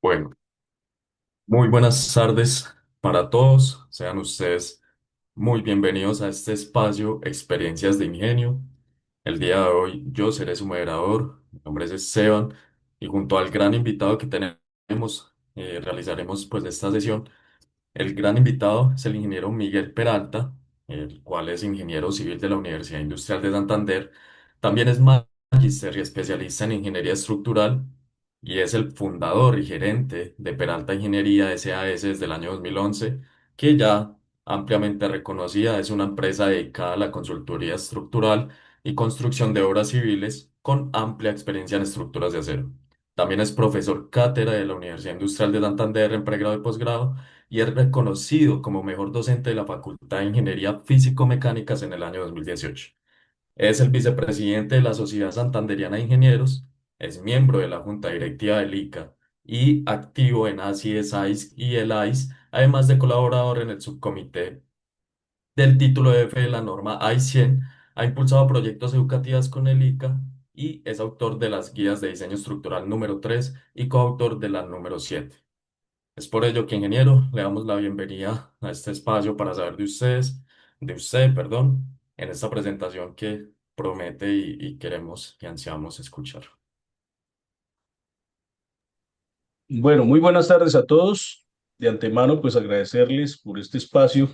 Bueno, muy buenas tardes para todos. Sean ustedes muy bienvenidos a este espacio Experiencias de Ingenio. El día de hoy yo seré su moderador. Mi nombre es Esteban y junto al gran invitado que tenemos, realizaremos pues esta sesión. El gran invitado es el ingeniero Miguel Peralta, el cual es ingeniero civil de la Universidad Industrial de Santander. También es magíster y especialista en ingeniería estructural y es el fundador y gerente de Peralta Ingeniería SAS desde el año 2011, que ya ampliamente reconocida es una empresa dedicada a la consultoría estructural y construcción de obras civiles con amplia experiencia en estructuras de acero. También es profesor cátedra de la Universidad Industrial de Santander en pregrado y posgrado y es reconocido como mejor docente de la Facultad de Ingeniería Físico-Mecánicas en el año 2018. Es el vicepresidente de la Sociedad Santanderiana de Ingenieros, es miembro de la Junta Directiva del ICA y activo en ACIES, AIS y el AIS, además de colaborador en el subcomité del título F de la norma AI 100. Ha impulsado proyectos educativos con el ICA y es autor de las guías de diseño estructural número 3 y coautor de la número 7. Es por ello que, ingeniero, le damos la bienvenida a este espacio para saber de usted, perdón, en esta presentación que promete y queremos y ansiamos escuchar. Bueno, muy buenas tardes a todos. De antemano, pues agradecerles por este espacio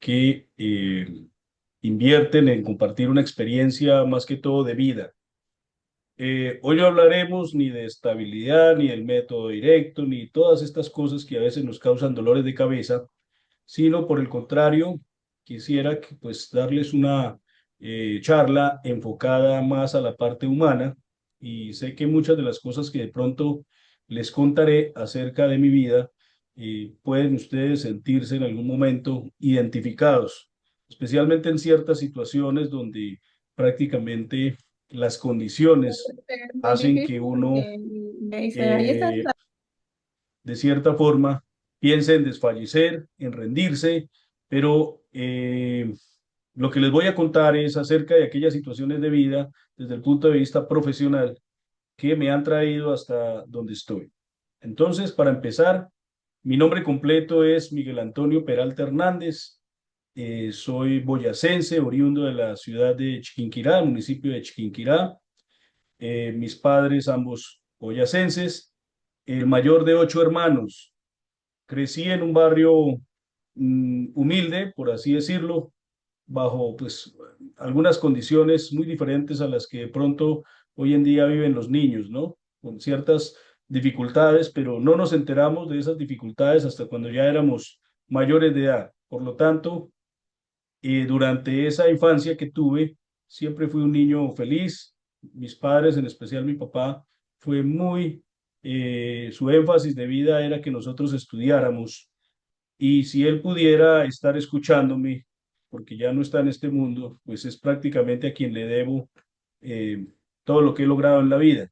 que invierten en compartir una experiencia más que todo de vida. Hoy no hablaremos ni de estabilidad, ni del método directo, ni todas estas cosas que a veces nos causan dolores de cabeza, sino por el contrario, quisiera pues darles una charla enfocada más a la parte humana y sé que muchas de las cosas que de pronto les contaré acerca de mi vida pueden ustedes sentirse en algún momento identificados, especialmente en ciertas situaciones donde prácticamente las condiciones Muy hacen difícil que uno porque me dice, ahí está. eh, de cierta forma, piensa en desfallecer, en rendirse, pero lo que les voy a contar es acerca de aquellas situaciones de vida desde el punto de vista profesional que me han traído hasta donde estoy. Entonces, para empezar, mi nombre completo es Miguel Antonio Peralta Hernández. Soy boyacense, oriundo de la ciudad de Chiquinquirá, municipio de Chiquinquirá. Mis padres, ambos boyacenses, el mayor de 8 hermanos. Crecí en un barrio humilde, por así decirlo, bajo pues algunas condiciones muy diferentes a las que de pronto hoy en día viven los niños, ¿no? Con ciertas dificultades, pero no nos enteramos de esas dificultades hasta cuando ya éramos mayores de edad. Por lo tanto, durante esa infancia que tuve, siempre fui un niño feliz. Mis padres, en especial mi papá, fue su énfasis de vida era que nosotros estudiáramos y si él pudiera estar escuchándome, porque ya no está en este mundo, pues es prácticamente a quien le debo eh, todo lo que he logrado en la vida.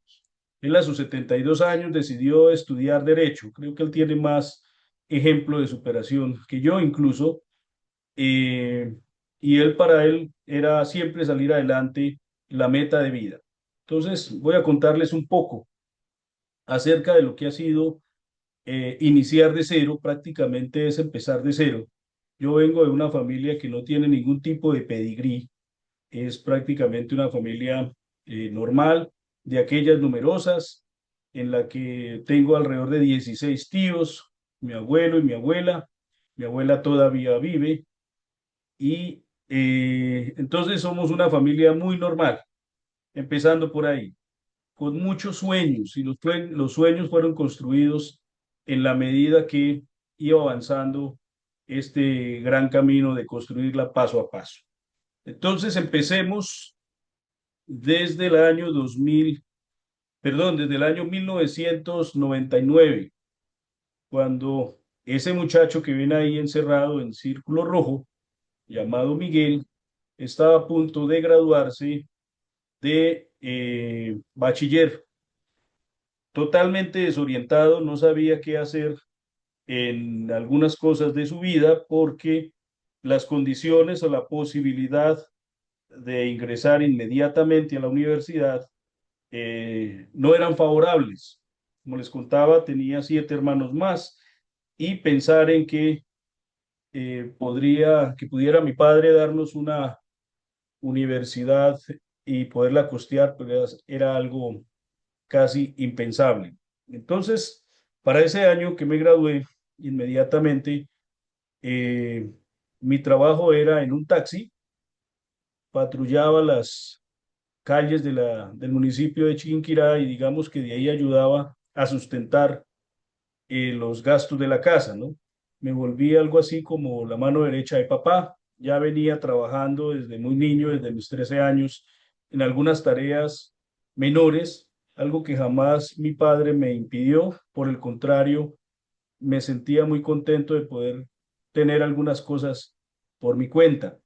Él a sus 72 años decidió estudiar derecho. Creo que él tiene más ejemplo de superación que yo incluso. eh, y él para él era siempre salir adelante la meta de vida. Entonces voy a contarles un poco acerca de lo que ha sido iniciar de cero, prácticamente es empezar de cero. Yo vengo de una familia que no tiene ningún tipo de pedigrí, es prácticamente una familia normal, de aquellas numerosas, en la que tengo alrededor de 16 tíos, mi abuelo y mi abuela. Mi abuela todavía vive y entonces somos una familia muy normal, empezando por ahí con muchos sueños y los sueños fueron construidos en la medida que iba avanzando este gran camino de construirla paso a paso. Entonces empecemos desde el año 2000, perdón, desde el año 1999, cuando ese muchacho que viene ahí encerrado en círculo rojo, llamado Miguel, estaba a punto de graduarse de bachiller, totalmente desorientado, no sabía qué hacer en algunas cosas de su vida porque las condiciones o la posibilidad de ingresar inmediatamente a la universidad no eran favorables. Como les contaba, tenía 7 hermanos más y pensar en que que pudiera mi padre darnos una universidad y poderla costear, pues era algo casi impensable. Entonces, para ese año que me gradué, inmediatamente, eh, mi trabajo era en un taxi, patrullaba las calles del municipio de Chiquinquirá y digamos que de ahí ayudaba a sustentar los gastos de la casa, ¿no? Me volví algo así como la mano derecha de papá. Ya venía trabajando desde muy niño, desde mis 13 años, en algunas tareas menores, algo que jamás mi padre me impidió. Por el contrario, me sentía muy contento de poder tener algunas cosas por mi cuenta.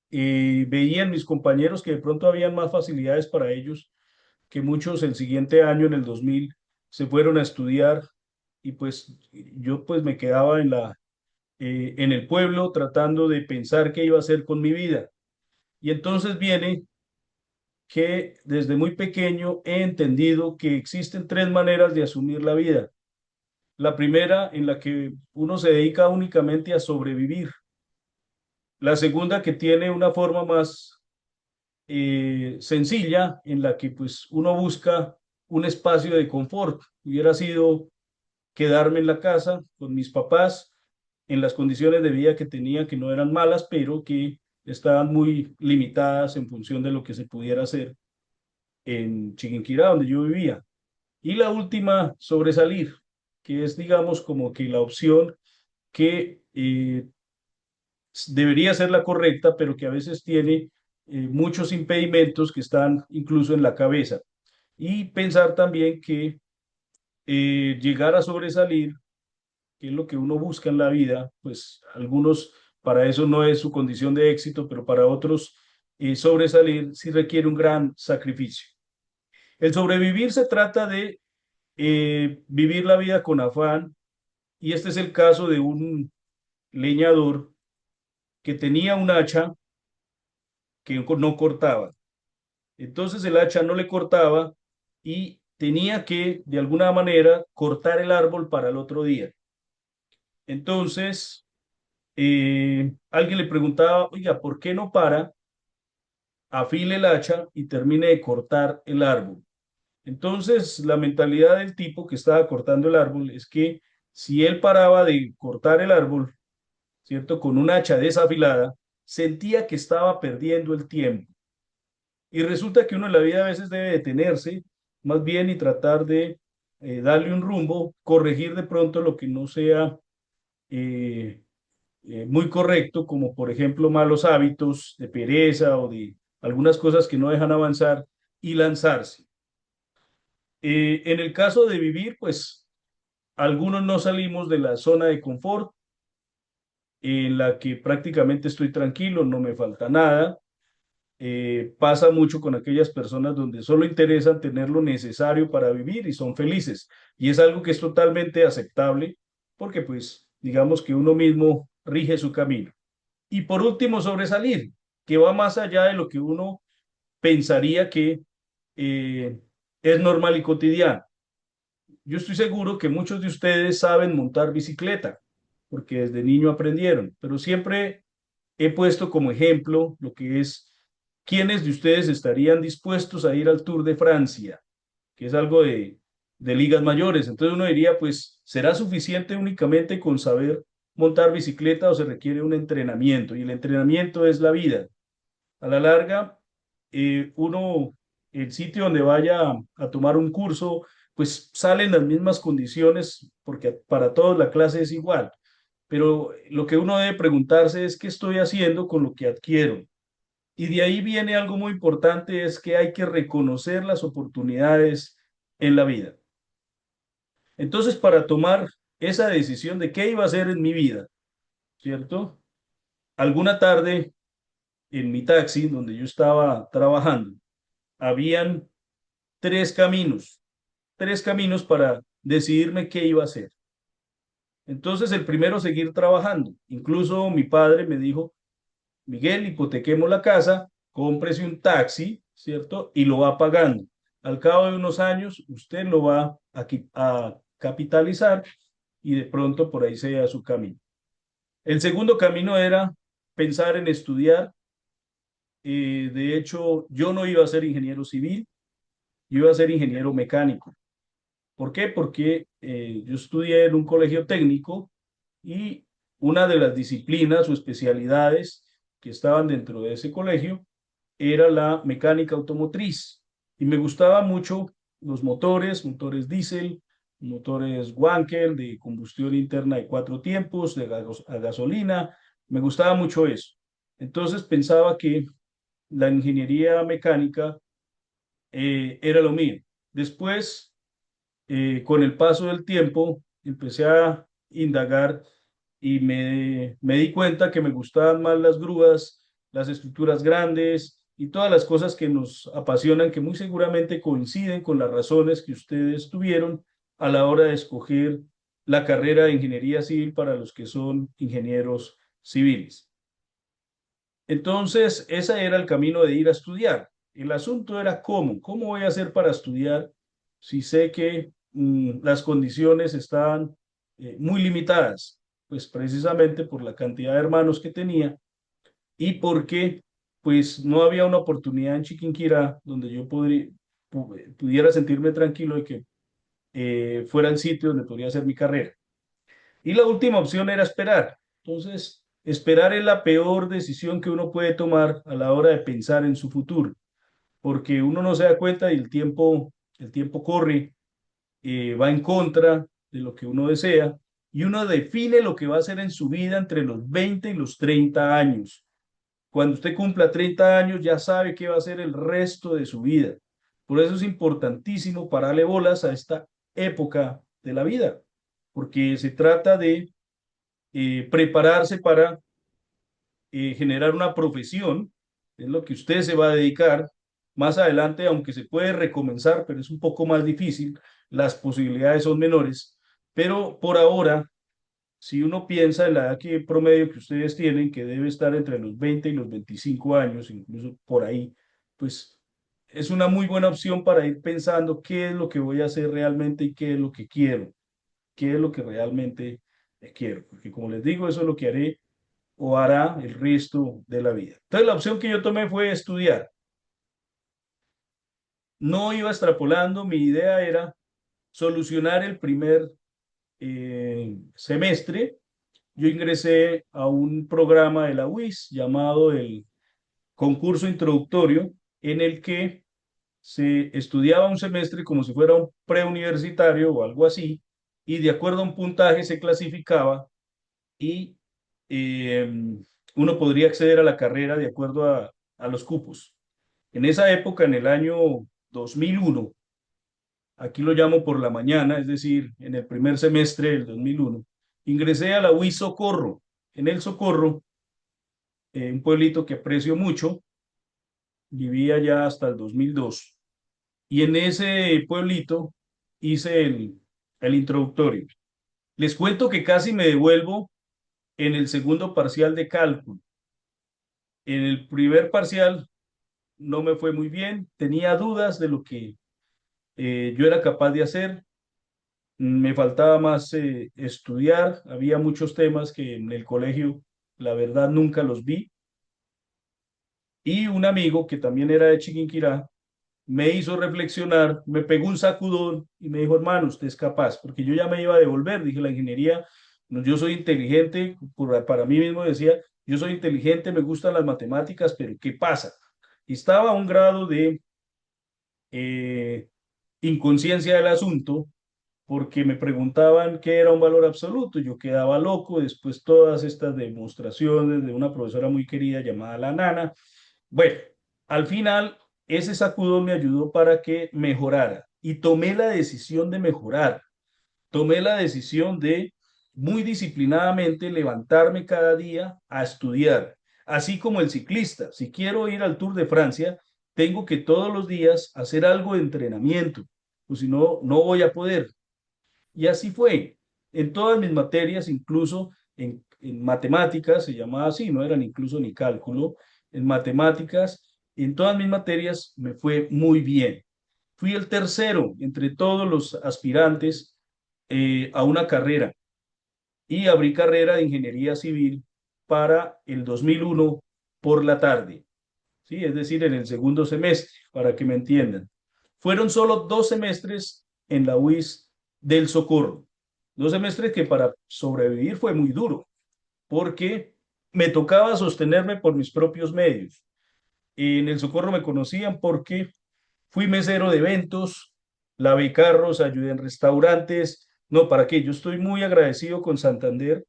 Y veía en mis compañeros que de pronto habían más facilidades para ellos, que muchos el siguiente año, en el 2000, se fueron a estudiar y pues yo pues me quedaba en el pueblo tratando de pensar qué iba a hacer con mi vida. Y entonces viene que desde muy pequeño he entendido que existen 3 maneras de asumir la vida. La primera, en la que uno se dedica únicamente a sobrevivir. La segunda, que tiene una forma más sencilla, en la que pues uno busca un espacio de confort. Hubiera sido quedarme en la casa con mis papás en las condiciones de vida que tenía, que no eran malas, pero que estaban muy limitadas en función de lo que se pudiera hacer en Chiquinquirá, donde yo vivía. Y la última, sobresalir, que es, digamos, como que la opción que debería ser la correcta, pero que a veces tiene muchos impedimentos que están incluso en la cabeza. Y pensar también que llegar a sobresalir, que es lo que uno busca en la vida, pues algunos para eso no es su condición de éxito, pero para otros sobresalir sí requiere un gran sacrificio. El sobrevivir se trata de vivir la vida con afán, y este es el caso de un leñador que tenía un hacha que no cortaba. Entonces el hacha no le cortaba y tenía que, de alguna manera, cortar el árbol para el otro día. Entonces, alguien le preguntaba, oiga, ¿por qué no para, afile el hacha y termine de cortar el árbol? Entonces, la mentalidad del tipo que estaba cortando el árbol es que si él paraba de cortar el árbol, ¿cierto? Con un hacha desafilada, sentía que estaba perdiendo el tiempo. Y resulta que uno en la vida a veces debe detenerse más bien y tratar de darle un rumbo, corregir de pronto lo que no sea eh, muy correcto, como por ejemplo malos hábitos de pereza o de algunas cosas que no dejan avanzar, y lanzarse. En el caso de vivir, pues algunos no salimos de la zona de confort en la que prácticamente estoy tranquilo, no me falta nada. Pasa mucho con aquellas personas donde solo interesan tener lo necesario para vivir y son felices. Y es algo que es totalmente aceptable porque pues digamos que uno mismo rige su camino. Y por último, sobresalir, que va más allá de lo que uno pensaría que eh, es normal y cotidiano. Yo estoy seguro que muchos de ustedes saben montar bicicleta, porque desde niño aprendieron, pero siempre he puesto como ejemplo lo que es quiénes de ustedes estarían dispuestos a ir al Tour de Francia, que es algo de ligas mayores. Entonces uno diría, pues, ¿será suficiente únicamente con saber montar bicicleta o se requiere un entrenamiento? Y el entrenamiento es la vida. A la larga, uno, el sitio donde vaya a tomar un curso, pues sale en las mismas condiciones, porque para todos la clase es igual. Pero lo que uno debe preguntarse es qué estoy haciendo con lo que adquiero. Y de ahí viene algo muy importante, es que hay que reconocer las oportunidades en la vida. Entonces, para tomar esa decisión de qué iba a hacer en mi vida, ¿cierto? Alguna tarde en mi taxi, donde yo estaba trabajando, habían tres caminos para decidirme qué iba a hacer. Entonces, el primero, seguir trabajando. Incluso mi padre me dijo, Miguel, hipotequemos la casa, cómprese un taxi, ¿cierto? Y lo va pagando. al cabo de unos años usted lo va a capitalizar y de pronto por ahí sea su camino. El segundo camino era pensar en estudiar. De hecho, yo no iba a ser ingeniero civil, yo iba a ser ingeniero mecánico. ¿Por qué? Porque yo estudié en un colegio técnico y una de las disciplinas o especialidades que estaban dentro de ese colegio era la mecánica automotriz. Y me gustaban mucho los motores, motores diésel, motores Wankel de combustión interna de cuatro tiempos, a gasolina. Me gustaba mucho eso. Entonces pensaba que la ingeniería mecánica era lo mío. Después, con el paso del tiempo, empecé a indagar y me di cuenta que me gustaban más las grúas, las estructuras grandes y todas las cosas que nos apasionan, que muy seguramente coinciden con las razones que ustedes tuvieron a la hora de escoger la carrera de ingeniería civil para los que son ingenieros civiles. Entonces, ese era el camino de ir a estudiar. El asunto era cómo voy a hacer para estudiar si sé que las condiciones están muy limitadas, pues precisamente por la cantidad de hermanos que tenía y porque pues no había una oportunidad en Chiquinquirá donde yo pudiera sentirme tranquilo de que fuera el sitio donde podría hacer mi carrera. Y la última opción era esperar. Entonces, esperar es la peor decisión que uno puede tomar a la hora de pensar en su futuro, porque uno no se da cuenta y el tiempo corre, va en contra de lo que uno desea y uno define lo que va a hacer en su vida entre los 20 y los 30 años. Cuando usted cumpla 30 años ya sabe qué va a hacer el resto de su vida. Por eso es importantísimo pararle bolas a esta época de la vida, porque se trata de prepararse para generar una profesión, es lo que usted se va a dedicar más adelante, aunque se puede recomenzar, pero es un poco más difícil, las posibilidades son menores, pero por ahora, si uno piensa en la edad que promedio que ustedes tienen, que debe estar entre los 20 y los 25 años, incluso por ahí, pues es una muy buena opción para ir pensando qué es lo que voy a hacer realmente y qué es lo que quiero, qué es lo que realmente quiero, porque como les digo, eso es lo que haré o hará el resto de la vida. Entonces, la opción que yo tomé fue estudiar. No iba extrapolando, mi idea era solucionar el primer semestre. Yo ingresé a un programa de la UIS llamado el concurso introductorio, en el que se estudiaba un semestre como si fuera un preuniversitario o algo así, y de acuerdo a un puntaje se clasificaba y eh, uno podría acceder a la carrera de acuerdo a los cupos. En esa época, en el año 2001, aquí lo llamo por la mañana, es decir, en el primer semestre del 2001, ingresé a la UIS Socorro. En el Socorro, un pueblito que aprecio mucho, vivía ya hasta el 2002. Y en ese pueblito hice el introductorio. Les cuento que casi me devuelvo en el segundo parcial de cálculo. En el primer parcial no me fue muy bien, tenía dudas de lo que yo era capaz de hacer, me faltaba más estudiar, había muchos temas que en el colegio, la verdad, nunca los vi. Y un amigo que también era de Chiquinquirá me hizo reflexionar, me pegó un sacudón y me dijo, hermano, usted es capaz, porque yo ya me iba a devolver, dije, la ingeniería, no, yo soy inteligente, para mí mismo decía, yo soy inteligente, me gustan las matemáticas, pero ¿qué pasa? Y estaba a un grado de eh, inconsciencia del asunto, porque me preguntaban qué era un valor absoluto, yo quedaba loco, después todas estas demostraciones de una profesora muy querida llamada la Nana. Bueno, al final ese sacudón me ayudó para que mejorara y tomé la decisión de mejorar, tomé la decisión de muy disciplinadamente levantarme cada día a estudiar, así como el ciclista. Si quiero ir al Tour de Francia, tengo que todos los días hacer algo de entrenamiento, pues si no, no voy a poder. Y así fue. En todas mis materias, incluso en matemáticas, se llamaba así, no eran incluso ni cálculo, en matemáticas, en todas mis materias me fue muy bien. Fui el tercero entre todos los aspirantes a una carrera y abrí carrera de ingeniería civil para el 2001 por la tarde, ¿sí? Es decir, en el segundo semestre, para que me entiendan. Fueron solo 2 semestres en la UIS del Socorro, 2 semestres que para sobrevivir fue muy duro, porque me tocaba sostenerme por mis propios medios. En el Socorro me conocían porque fui mesero de eventos, lavé carros, ayudé en restaurantes. No, ¿para qué? Yo estoy muy agradecido con Santander.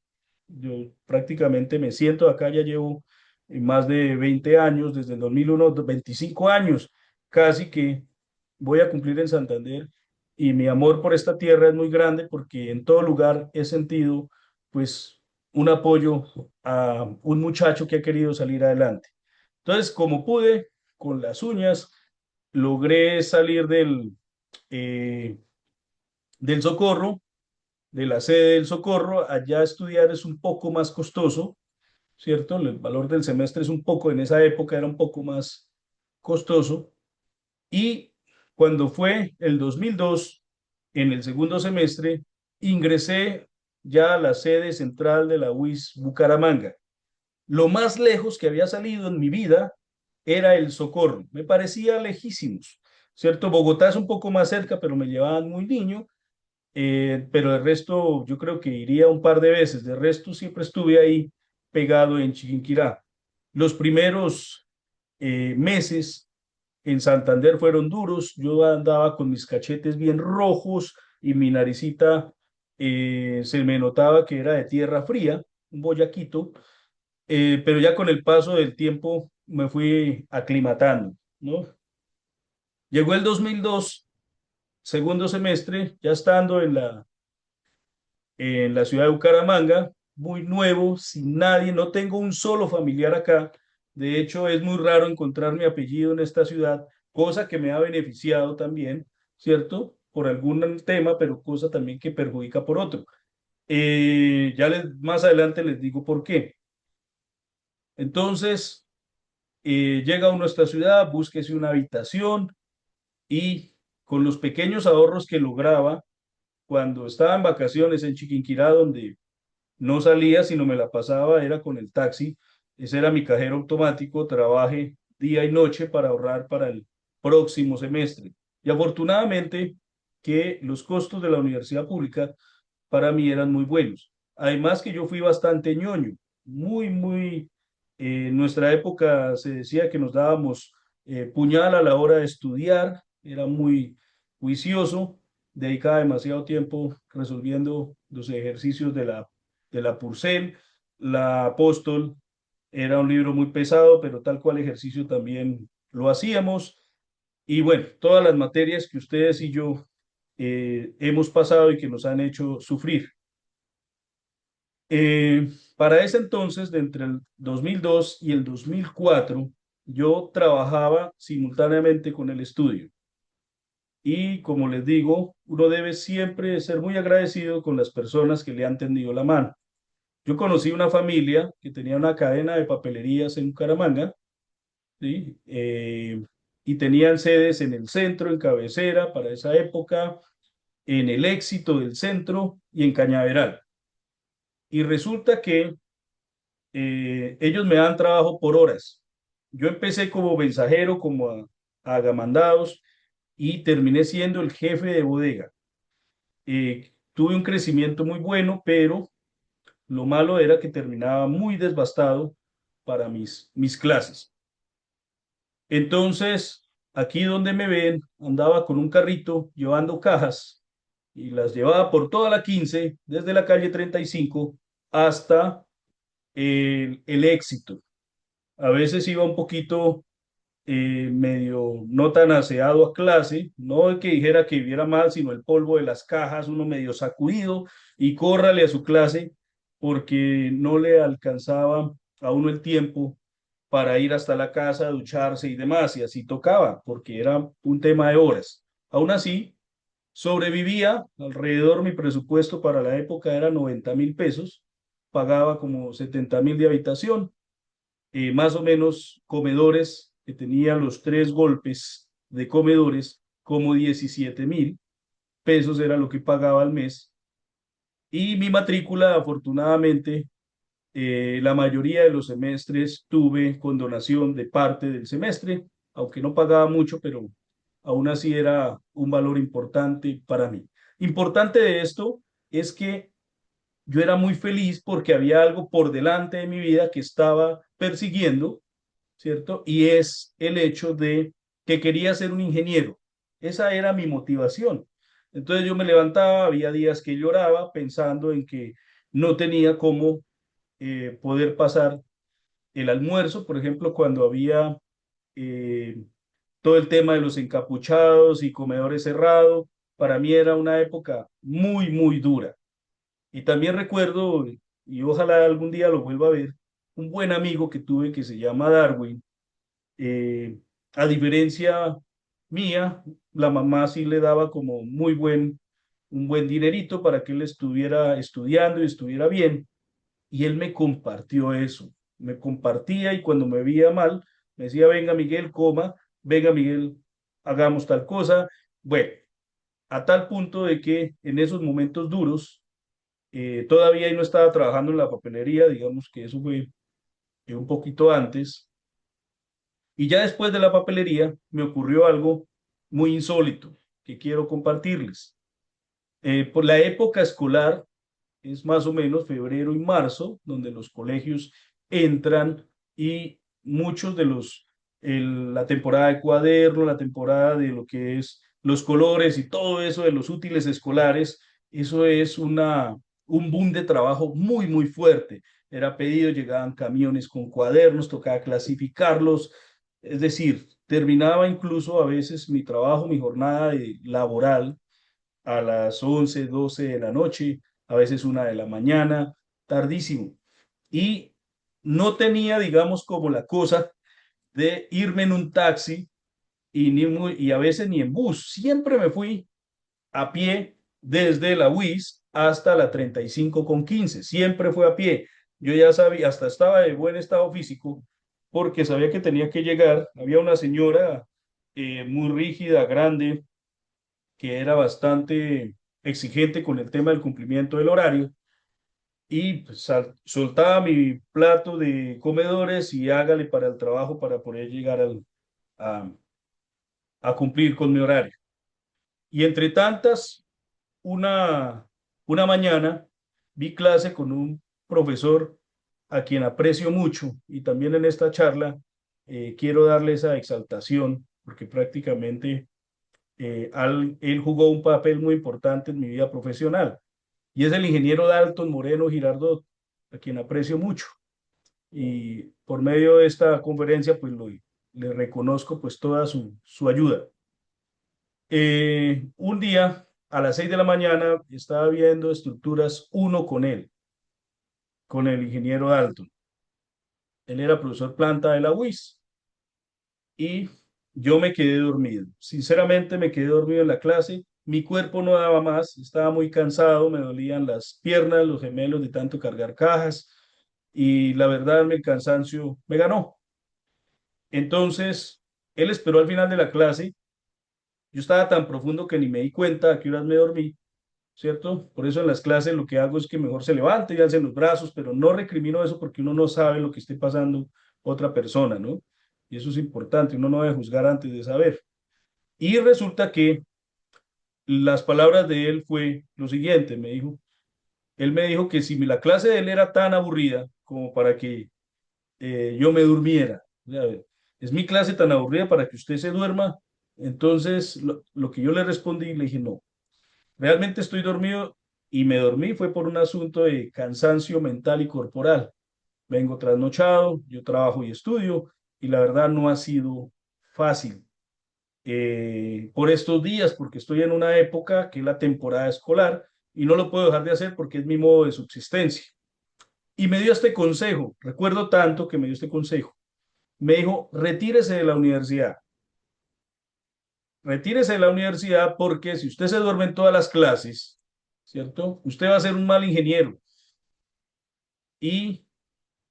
Yo prácticamente me siento acá, ya llevo más de 20 años, desde el 2001, 25 años casi que voy a cumplir en Santander. Y mi amor por esta tierra es muy grande porque en todo lugar he sentido pues un apoyo a un muchacho que ha querido salir adelante. Entonces, como pude, con las uñas, logré salir eh, del Socorro, de la sede del Socorro. Allá estudiar es un poco más costoso, ¿cierto? El valor del semestre es un poco, en esa época era un poco más costoso. Y cuando fue el 2002, en el segundo semestre, ingresé ya a la sede central de la UIS Bucaramanga. Lo más lejos que había salido en mi vida era el Socorro. Me parecía lejísimos, ¿cierto? Bogotá es un poco más cerca, pero me llevaban muy niño. Pero el resto yo creo que iría un par de veces. De resto siempre estuve ahí pegado en Chiquinquirá. Los primeros meses en Santander fueron duros. Yo andaba con mis cachetes bien rojos y mi naricita se me notaba que era de tierra fría, un boyaquito. Pero ya con el paso del tiempo me fui aclimatando, ¿no? Llegó el 2002, segundo semestre, ya estando en la ciudad de Bucaramanga, muy nuevo, sin nadie, no tengo un solo familiar acá. De hecho, es muy raro encontrar mi apellido en esta ciudad, cosa que me ha beneficiado también, ¿cierto? Por algún tema, pero cosa también que perjudica por otro. Más adelante les digo por qué. Entonces, llega uno a esta ciudad, búsquese una habitación y con los pequeños ahorros que lograba cuando estaba en vacaciones en Chiquinquirá, donde no salía, sino me la pasaba, era con el taxi. Ese era mi cajero automático, trabajé día y noche para ahorrar para el próximo semestre. Y afortunadamente que los costos de la universidad pública para mí eran muy buenos. Además que yo fui bastante ñoño, muy, en nuestra época se decía que nos dábamos puñal a la hora de estudiar, era muy juicioso, dedicaba demasiado tiempo resolviendo los ejercicios de la Purcell, la Apóstol, era un libro muy pesado, pero tal cual ejercicio también lo hacíamos. Y bueno, todas las materias que ustedes y yo hemos pasado y que nos han hecho sufrir. Para ese entonces, de entre el 2002 y el 2004, yo trabajaba simultáneamente con el estudio. Y como les digo, uno debe siempre ser muy agradecido con las personas que le han tendido la mano. Yo conocí una familia que tenía una cadena de papelerías en Bucaramanga, ¿sí? Y tenían sedes en el centro, en Cabecera, para esa época, en el Éxito del centro y en Cañaveral. Y resulta que ellos me dan trabajo por horas. Yo empecé como mensajero, como a agamandados, y terminé siendo el jefe de bodega. Tuve un crecimiento muy bueno, pero lo malo era que terminaba muy desbastado para mis clases. Entonces, aquí donde me ven, andaba con un carrito llevando cajas y las llevaba por toda la 15, desde la calle 35 hasta el Éxito. A veces iba un poquito medio no tan aseado a clase, no de que dijera que viviera mal, sino el polvo de las cajas, uno medio sacudido y córrale a su clase porque no le alcanzaba a uno el tiempo para ir hasta la casa, ducharse y demás, y así tocaba, porque era un tema de horas. Aún así, sobrevivía, alrededor mi presupuesto para la época era 90.000 pesos, pagaba como 70.000 de habitación, más o menos comedores, que tenía los tres golpes de comedores, como 17.000 pesos era lo que pagaba al mes. Y mi matrícula, afortunadamente, la mayoría de los semestres tuve condonación de parte del semestre, aunque no pagaba mucho, pero aún así era un valor importante para mí. Importante de esto es que yo era muy feliz porque había algo por delante de mi vida que estaba persiguiendo, ¿cierto? Y es el hecho de que quería ser un ingeniero. Esa era mi motivación. Entonces yo me levantaba, había días que lloraba pensando en que no tenía cómo poder pasar el almuerzo, por ejemplo, cuando había eh, todo el tema de los encapuchados y comedores cerrados, para mí era una época muy, muy dura. Y también recuerdo, y ojalá algún día lo vuelva a ver, un buen amigo que tuve que se llama Darwin. Eh, a diferencia mía, la mamá sí le daba como un buen dinerito para que él estuviera estudiando y estuviera bien. Y él me compartió eso, me compartía y cuando me veía mal, me decía, venga Miguel, coma, venga Miguel, hagamos tal cosa. Bueno, a tal punto de que en esos momentos duros, todavía no estaba trabajando en la papelería, digamos que eso fue un poquito antes, y ya después de la papelería me ocurrió algo muy insólito que quiero compartirles. Por la época escolar, es más o menos febrero y marzo, donde los colegios entran y muchos de la temporada de cuaderno, la temporada de lo que es los colores y todo eso de los útiles escolares, eso es un boom de trabajo muy, muy fuerte. Era pedido, llegaban camiones con cuadernos, tocaba clasificarlos, es decir, terminaba incluso a veces mi trabajo, mi jornada laboral a las 11 12 de la noche, a veces 1 de la mañana, tardísimo. Y no tenía, digamos, como la cosa de irme en un taxi y a veces ni en bus. Siempre me fui a pie desde la UIS hasta la 35 con 15. Siempre fue a pie. Yo ya sabía, hasta estaba de buen estado físico porque sabía que tenía que llegar. Había una señora muy rígida, grande, que era bastante exigente con el tema del cumplimiento del horario y pues, soltaba mi plato de comedores y hágale para el trabajo para poder llegar a, a cumplir con mi horario. Y entre tantas, una, una mañana vi clase con un profesor a quien aprecio mucho y también en esta charla quiero darle esa exaltación porque prácticamente él jugó un papel muy importante en mi vida profesional y es el ingeniero Dalton Moreno Girardot, a quien aprecio mucho. Y por medio de esta conferencia, pues le reconozco pues toda su ayuda. Un día, a las 6 de la mañana, estaba viendo estructuras uno con el ingeniero Dalton. Él era profesor planta de la UIS y yo me quedé dormido. Sinceramente me quedé dormido en la clase. Mi cuerpo no daba más, estaba muy cansado, me dolían las piernas, los gemelos de tanto cargar cajas y la verdad el cansancio me ganó. Entonces, él esperó al final de la clase. Yo estaba tan profundo que ni me di cuenta a qué horas me dormí, ¿cierto? Por eso en las clases lo que hago es que mejor se levante y alce los brazos, pero no recrimino eso porque uno no sabe lo que esté pasando otra persona, ¿no? Y eso es importante, uno no debe juzgar antes de saber. Y resulta que las palabras de él fue lo siguiente, él me dijo que si la clase de él era tan aburrida como para que yo me durmiera, o sea, es mi clase tan aburrida para que usted se duerma, entonces lo que yo le respondí, le dije, no, realmente estoy dormido y me dormí fue por un asunto de cansancio mental y corporal. Vengo trasnochado, yo trabajo y estudio y la verdad no ha sido fácil por estos días, porque estoy en una época que es la temporada escolar y no lo puedo dejar de hacer porque es mi modo de subsistencia. Y me dio este consejo, recuerdo tanto que me dio este consejo. Me dijo, retírese de la universidad porque si usted se duerme en todas las clases, ¿cierto? Usted va a ser un mal ingeniero y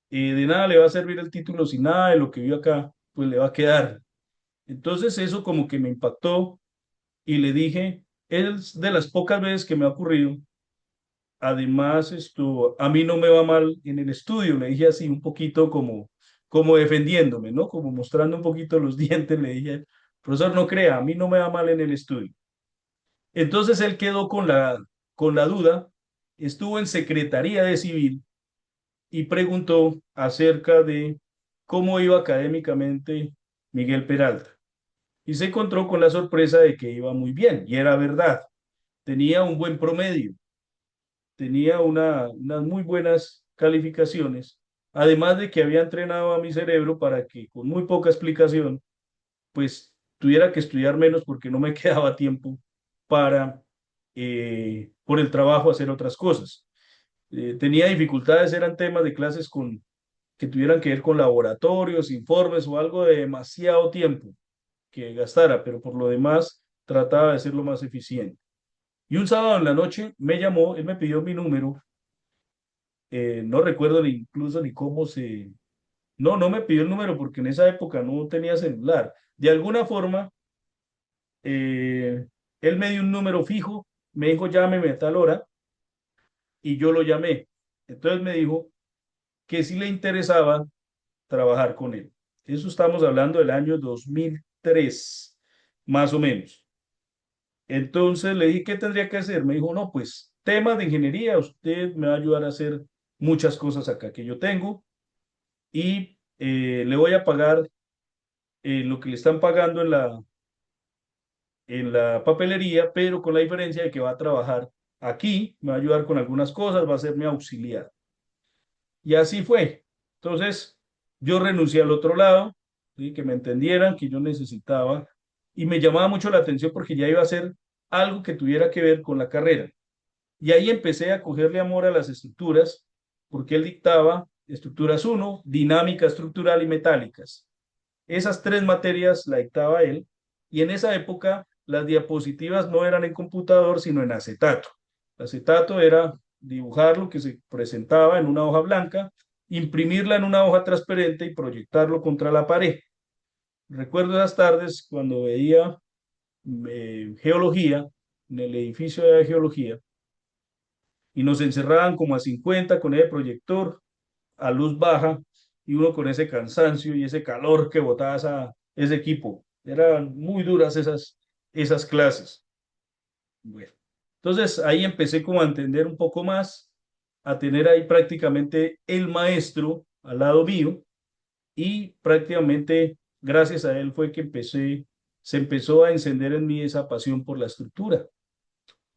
de nada le va a servir el título si nada de lo que vio acá, pues le va a quedar. Entonces eso como que me impactó y le dije, es de las pocas veces que me ha ocurrido. Además, a mí no me va mal en el estudio, le dije así, un poquito como defendiéndome, ¿no? Como mostrando un poquito los dientes, le dije, profesor, no crea, a mí no me va mal en el estudio. Entonces él quedó con la duda, estuvo en Secretaría de Civil y preguntó acerca de cómo iba académicamente Miguel Peralta. Y se encontró con la sorpresa de que iba muy bien, y era verdad, tenía un buen promedio, tenía unas muy buenas calificaciones, además de que había entrenado a mi cerebro para que con muy poca explicación, pues tuviera que estudiar menos porque no me quedaba tiempo para, por el trabajo, hacer otras cosas. Tenía dificultades, eran temas de clases que tuvieran que ver con laboratorios, informes o algo de demasiado tiempo que gastara, pero por lo demás trataba de ser lo más eficiente. Y un sábado en la noche me llamó, él me pidió mi número, no recuerdo ni incluso ni cómo se... No, no me pidió el número porque en esa época no tenía celular. De alguna forma, eh, él me dio un número fijo, me dijo llámeme a tal hora y yo lo llamé. Entonces me dijo que si le interesaba trabajar con él. Eso estamos hablando del año 2003 más o menos. Entonces le dije, ¿qué tendría que hacer? Me dijo, no, pues temas de ingeniería, usted me va a ayudar a hacer muchas cosas acá que yo tengo y le voy a pagar lo que le están pagando en la papelería, pero con la diferencia de que va a trabajar aquí, me va a ayudar con algunas cosas, va a ser mi auxiliar. Y así fue. Entonces, yo renuncié al otro lado, ¿sí? Que me entendieran que yo necesitaba, y me llamaba mucho la atención porque ya iba a hacer algo que tuviera que ver con la carrera. Y ahí empecé a cogerle amor a las estructuras, porque él dictaba estructuras uno, dinámica estructural y metálicas. Esas tres materias la dictaba él, y en esa época las diapositivas no eran en computador, sino en acetato. El acetato era dibujar lo que se presentaba en una hoja blanca, imprimirla en una hoja transparente y proyectarlo contra la pared. Recuerdo esas tardes cuando veía geología, en el edificio de geología, y nos encerraban como a 50 con el proyector a luz baja y uno con ese cansancio y ese calor que botaba ese equipo. Eran muy duras esas clases. Bueno, entonces ahí empecé como a entender un poco más, a tener ahí prácticamente el maestro al lado mío y prácticamente gracias a él fue que se empezó a encender en mí esa pasión por la estructura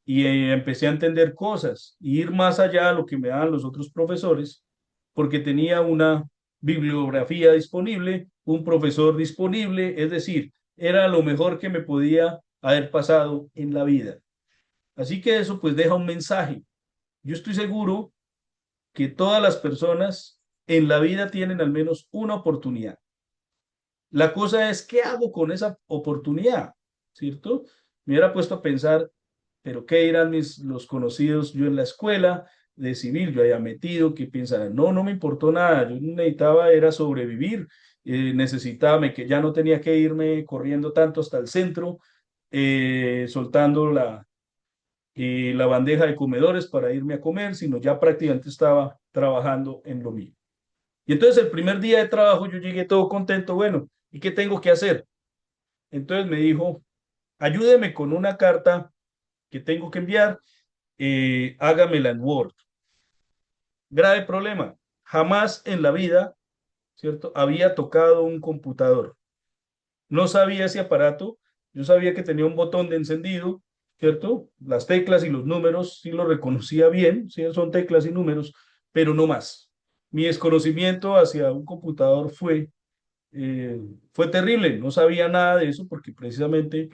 y empecé a entender cosas y ir más allá de lo que me daban los otros profesores, porque tenía una bibliografía disponible, un profesor disponible, es decir, era lo mejor que me podía haber pasado en la vida. Así que eso pues deja un mensaje. Yo estoy seguro que todas las personas en la vida tienen al menos una oportunidad. La cosa es, ¿qué hago con esa oportunidad? ¿Cierto? Me hubiera puesto a pensar, pero ¿qué dirán los conocidos yo en la escuela de civil? Yo había metido, ¿qué pensarán? No, no me importó nada. Yo necesitaba era sobrevivir. Necesitaba, que ya no tenía que irme corriendo tanto hasta el centro, soltando la bandeja de comedores para irme a comer, sino ya prácticamente estaba trabajando en lo mío. Y entonces el primer día de trabajo yo llegué todo contento, bueno, ¿y qué tengo que hacer? Entonces me dijo, ayúdeme con una carta que tengo que enviar, hágamela en Word. Grave problema, jamás en la vida, ¿cierto? Había tocado un computador. No sabía ese aparato, yo sabía que tenía un botón de encendido, ¿cierto? Las teclas y los números sí lo reconocía bien, sí son teclas y números, pero no más. Mi desconocimiento hacia un computador fue terrible, no sabía nada de eso porque precisamente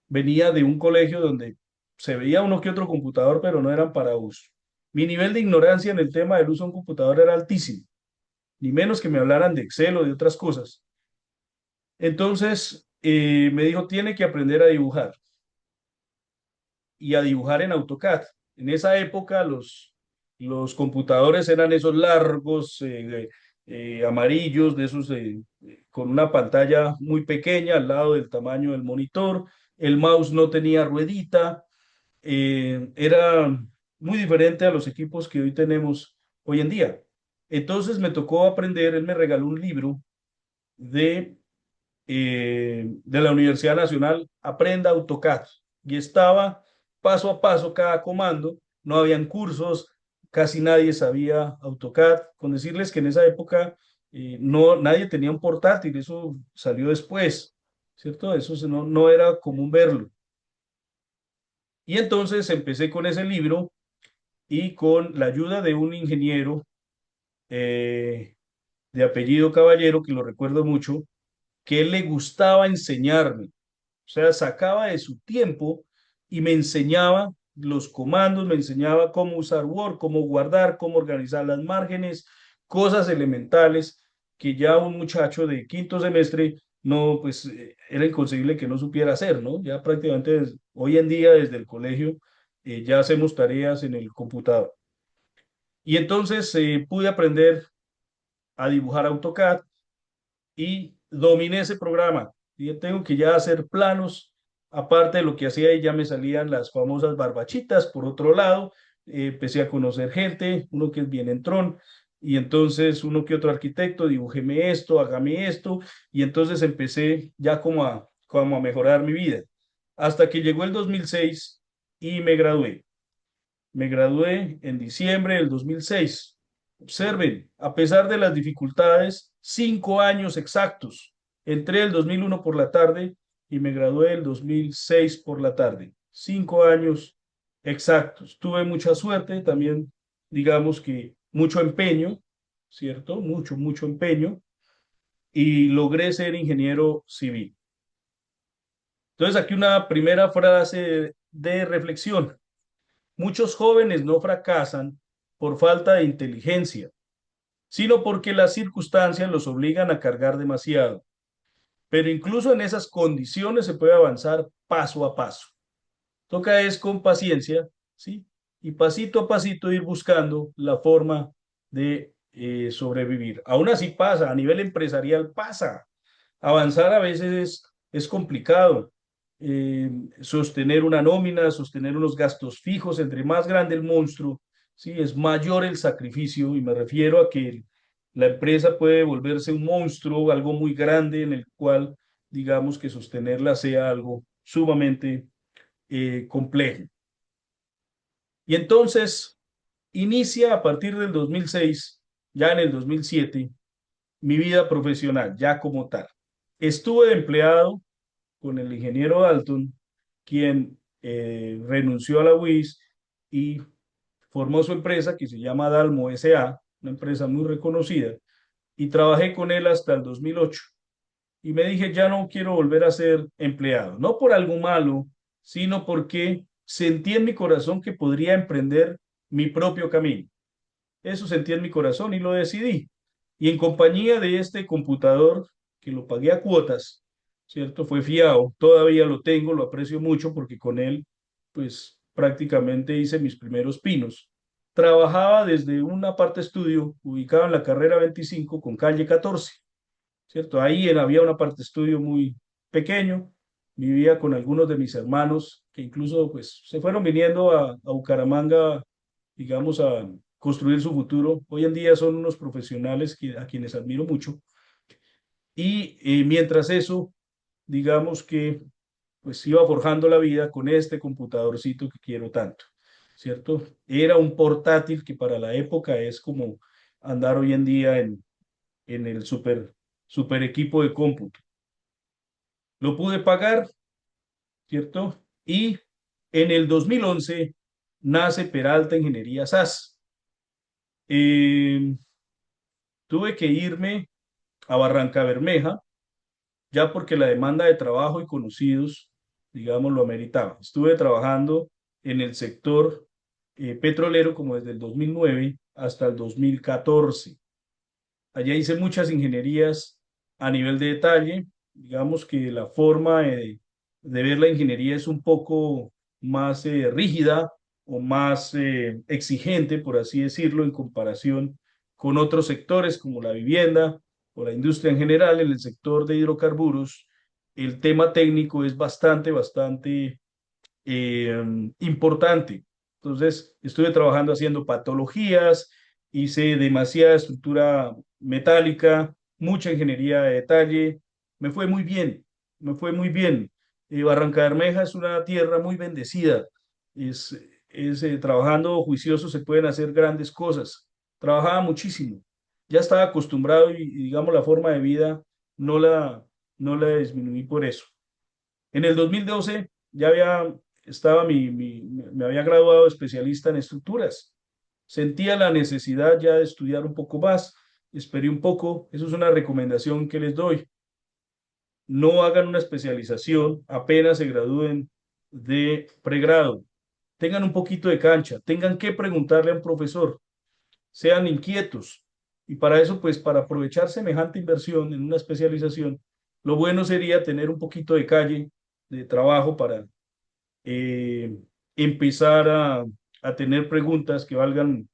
venía de un colegio donde se veía uno que otro computador, pero no eran para uso. Mi nivel de ignorancia en el tema del uso de un computador era altísimo, ni menos que me hablaran de Excel o de otras cosas. Entonces me dijo, tiene que aprender a dibujar y a dibujar en AutoCAD. En esa época los computadores eran esos largos, amarillos, de esos con una pantalla muy pequeña al lado del tamaño del monitor el mouse no tenía ruedita, era muy diferente a los equipos que hoy tenemos hoy en día. Entonces me tocó aprender, él me regaló un libro de de la Universidad Nacional, Aprenda AutoCAD. Y estaba paso a paso cada comando, no habían cursos, casi nadie sabía AutoCAD. Con decirles que en esa época no, nadie tenía un portátil, eso salió después, ¿cierto? No, no era común verlo. Y entonces empecé con ese libro y con la ayuda de un ingeniero eh, de apellido Caballero, que lo recuerdo mucho, que él le gustaba enseñarme. O sea, sacaba de su tiempo y me enseñaba los comandos, me enseñaba cómo usar Word, cómo guardar, cómo organizar las márgenes, cosas elementales que ya un muchacho de quinto semestre no, pues era inconcebible que no supiera hacer, ¿no? Ya prácticamente hoy en día desde el colegio ya hacemos tareas en el computador. Y entonces pude aprender a dibujar AutoCAD y dominé ese programa. Y tengo que ya hacer planos, aparte de lo que hacía y ya me salían las famosas barbachitas. Por otro lado, empecé a conocer gente, uno que es bien entrón, y entonces uno que otro arquitecto, dibújeme esto, hágame esto, y entonces empecé ya como a mejorar mi vida. Hasta que llegó el 2006 y me gradué. Me gradué en diciembre del 2006. Observen, a pesar de las dificultades, 5 años exactos. Entré el 2001 por la tarde y me gradué el 2006 por la tarde. 5 años exactos. Tuve mucha suerte, también digamos que mucho empeño, ¿cierto? Mucho, mucho empeño y logré ser ingeniero civil. Entonces aquí una primera frase de reflexión. Muchos jóvenes no fracasan por falta de inteligencia, sino porque las circunstancias los obligan a cargar demasiado. Pero incluso en esas condiciones se puede avanzar paso a paso. Toca es con paciencia, ¿sí? Y pasito a pasito ir buscando la forma de sobrevivir. Aún así pasa, a nivel empresarial pasa. Avanzar a veces es complicado. Sostener una nómina, sostener unos gastos fijos, entre más grande el monstruo, ¿sí? Es mayor el sacrificio y me refiero a que la empresa puede volverse un monstruo, algo muy grande en el cual digamos que sostenerla sea algo sumamente complejo. Y entonces inicia a partir del 2006, ya en el 2007, mi vida profesional, ya como tal. Estuve de empleado con el ingeniero Dalton, quien renunció a la UIS y formó su empresa que se llama Dalmo S.A., una empresa muy reconocida, y trabajé con él hasta el 2008. Y me dije, ya no quiero volver a ser empleado, no por algo malo, sino porque sentí en mi corazón que podría emprender mi propio camino. Eso sentí en mi corazón y lo decidí. Y en compañía de este computador, que lo pagué a cuotas, ¿cierto? Fue fiado, todavía lo tengo, lo aprecio mucho porque con él, pues prácticamente hice mis primeros pinos. Trabajaba desde una parte estudio ubicada en la carrera 25 con calle 14. ¿Cierto? Había una parte estudio muy pequeño, vivía con algunos de mis hermanos que incluso pues se fueron viniendo a Bucaramanga, digamos, a construir su futuro. Hoy en día son unos profesionales a quienes admiro mucho. Y mientras eso, digamos que pues iba forjando la vida con este computadorcito que quiero tanto, ¿cierto? Era un portátil que para la época es como andar hoy en día en el super equipo de cómputo. Lo pude pagar, ¿cierto? Y en el 2011 nace Peralta Ingeniería SAS. Eh, Tuve que irme a Barranca Bermeja, ya porque la demanda de trabajo y conocidos, digamos, lo ameritaba. Estuve trabajando en el sector petrolero como desde el 2009 hasta el 2014. Allá hice muchas ingenierías a nivel de detalle. Digamos que la forma de ver la ingeniería es un poco más rígida o más exigente, por así decirlo, en comparación con otros sectores como la vivienda o la industria en general. En el sector de hidrocarburos el tema técnico es bastante importante. Entonces, estuve trabajando haciendo patologías, hice demasiada estructura metálica, mucha ingeniería de detalle. Me fue muy bien, me fue muy bien. Barranca Bermeja es una tierra muy bendecida. Es, trabajando juicioso se pueden hacer grandes cosas. Trabajaba muchísimo. Ya estaba acostumbrado y digamos la forma de vida no la, no la disminuí por eso. En el 2012 ya me había graduado de especialista en estructuras. Sentía la necesidad ya de estudiar un poco más, esperé un poco, eso es una recomendación que les doy. No hagan una especialización apenas se gradúen de pregrado. Tengan un poquito de cancha, tengan que preguntarle a un profesor, sean inquietos. Y para eso, pues, para aprovechar semejante inversión en una especialización, lo bueno sería tener un poquito de calle, de trabajo para eh, empezar a tener preguntas que valgan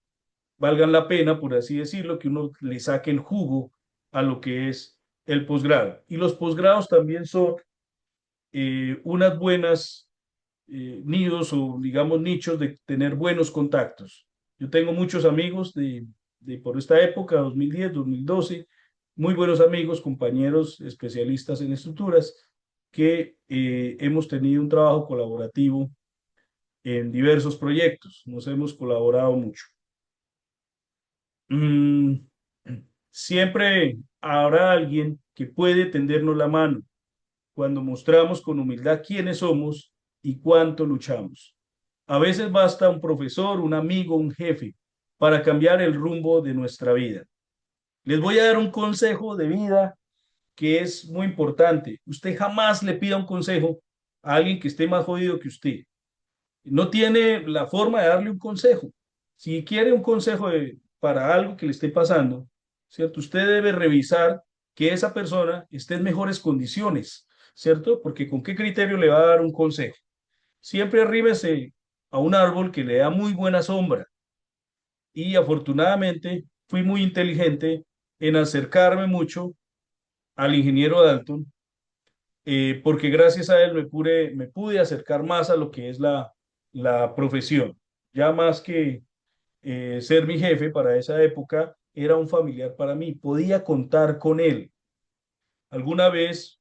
la pena, por así decirlo, que uno le saque el jugo a lo que es el posgrado. Y los posgrados también son unas buenas nidos o, digamos, nichos de tener buenos contactos. Yo tengo muchos amigos de por esta época, 2010, 2012, muy buenos amigos, compañeros especialistas en estructuras, que hemos tenido un trabajo colaborativo en diversos proyectos. Nos hemos colaborado mucho. Mm, siempre habrá alguien que puede tendernos la mano cuando mostramos con humildad quiénes somos y cuánto luchamos. A veces basta un profesor, un amigo, un jefe para cambiar el rumbo de nuestra vida. Les voy a dar un consejo de vida que es muy importante. Usted jamás le pida un consejo a alguien que esté más jodido que usted. No tiene la forma de darle un consejo. Si quiere un consejo para algo que le esté pasando, ¿cierto? Usted debe revisar que esa persona esté en mejores condiciones, ¿cierto? Porque ¿con qué criterio le va a dar un consejo? Siempre arríbese a un árbol que le da muy buena sombra. Y afortunadamente fui muy inteligente en acercarme mucho al ingeniero Dalton, porque gracias a él me pude acercar más a lo que es la profesión. Ya más que ser mi jefe para esa época, era un familiar para mí, podía contar con él. Alguna vez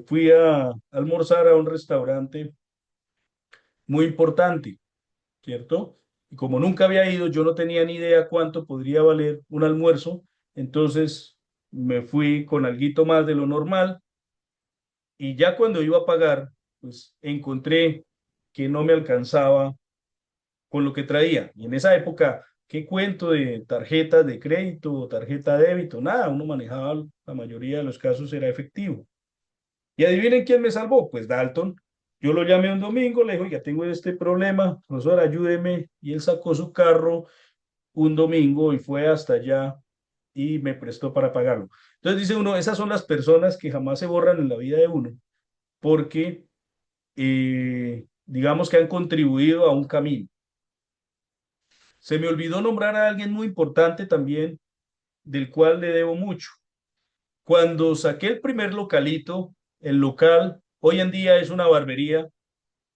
fui a almorzar a un restaurante muy importante, ¿cierto? Y como nunca había ido, yo no tenía ni idea cuánto podría valer un almuerzo, entonces me fui con alguito más de lo normal y ya cuando iba a pagar, pues encontré que no me alcanzaba con lo que traía. Y en esa época, ¿qué cuento de tarjetas de crédito o tarjeta de débito? Nada, uno manejaba, la mayoría de los casos era efectivo. Y adivinen quién me salvó, pues Dalton. Yo lo llamé un domingo, le dijo, ya tengo este problema, profesor, ayúdeme. Y él sacó su carro un domingo y fue hasta allá y me prestó para pagarlo. Entonces dice uno, esas son las personas que jamás se borran en la vida de uno, porque digamos que han contribuido a un camino. Se me olvidó nombrar a alguien muy importante también, del cual le debo mucho. Cuando saqué el primer localito, el local hoy en día es una barbería,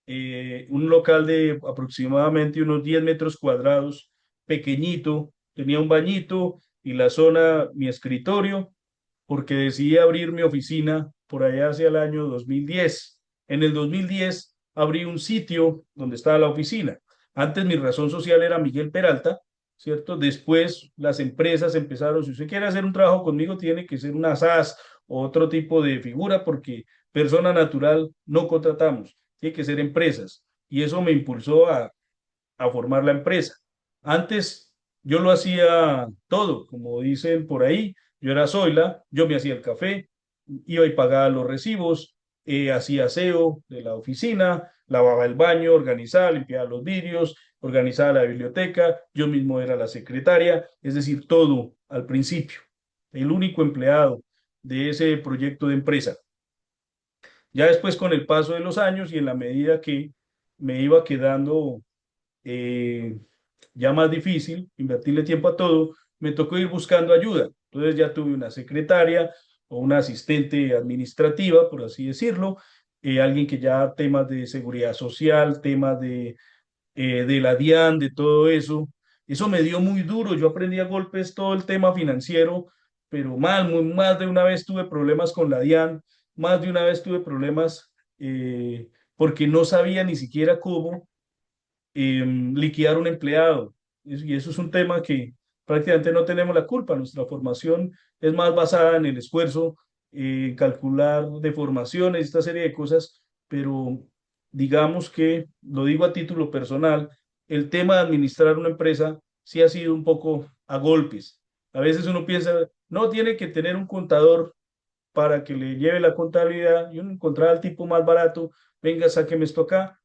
un local de aproximadamente unos 10 metros cuadrados, pequeñito, tenía un bañito y la zona, mi escritorio, porque decidí abrir mi oficina por allá hacia el año 2010. En el 2010 abrí un sitio donde estaba la oficina. Antes mi razón social era Miguel Peralta, ¿cierto? Después las empresas empezaron, si usted quiere hacer un trabajo conmigo, tiene que ser una SAS o otro tipo de figura, porque persona natural no contratamos, tiene que ser empresas. Y eso me impulsó a formar la empresa. Antes yo lo hacía todo, como dicen por ahí, yo era Zoila, yo me hacía el café, iba y pagaba los recibos, hacía aseo de la oficina, lavaba el baño, organizaba, limpiaba los vidrios, organizaba la biblioteca, yo mismo era la secretaria, es decir, todo al principio, el único empleado de ese proyecto de empresa. Ya después, con el paso de los años y en la medida que me iba quedando eh, ya más difícil, invertirle tiempo a todo, me tocó ir buscando ayuda. Entonces ya tuve una secretaria, o una asistente administrativa, por así decirlo, alguien que ya temas de seguridad social, temas de la DIAN, de todo eso. Eso me dio muy duro. Yo aprendí a golpes todo el tema financiero, pero mal, muy, más de una vez tuve problemas con la DIAN, más de una vez tuve problemas porque no sabía ni siquiera cómo liquidar un empleado. Y eso es un tema que prácticamente no tenemos la culpa. Nuestra formación es más basada en el esfuerzo, calcular deformaciones, esta serie de cosas, pero digamos que, lo digo a título personal, el tema de administrar una empresa sí ha sido un poco a golpes. A veces uno piensa, no tiene que tener un contador para que le lleve la contabilidad y uno encontrar al tipo más barato, venga, sáqueme esto acá,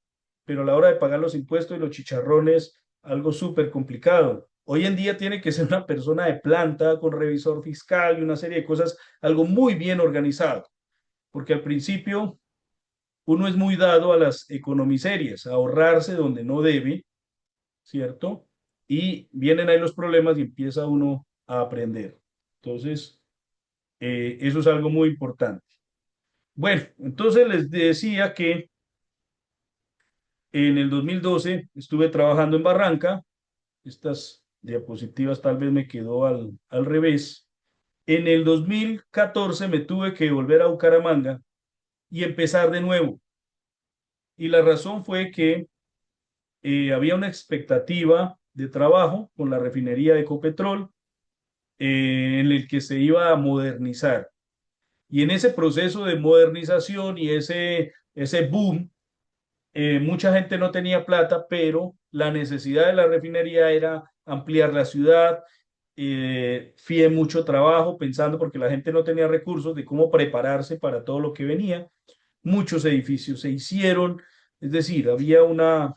pero a la hora de pagar los impuestos y los chicharrones, algo súper complicado. Hoy en día tiene que ser una persona de planta con revisor fiscal y una serie de cosas, algo muy bien organizado, porque al principio uno es muy dado a las economiserias, a ahorrarse donde no debe, ¿cierto? Y vienen ahí los problemas y empieza uno a aprender. Entonces, eso es algo muy importante. Bueno, entonces les decía que en el 2012 estuve trabajando en Barranca. Estas diapositivas tal vez me quedó al revés. En el 2014 me tuve que volver a Bucaramanga y empezar de nuevo. Y la razón fue que había una expectativa de trabajo con la refinería de Ecopetrol en el que se iba a modernizar. Y en ese proceso de modernización y ese boom, mucha gente no tenía plata, pero la necesidad de la refinería era ampliar la ciudad. Fui en mucho trabajo pensando porque la gente no tenía recursos de cómo prepararse para todo lo que venía. Muchos edificios se hicieron, es decir, había una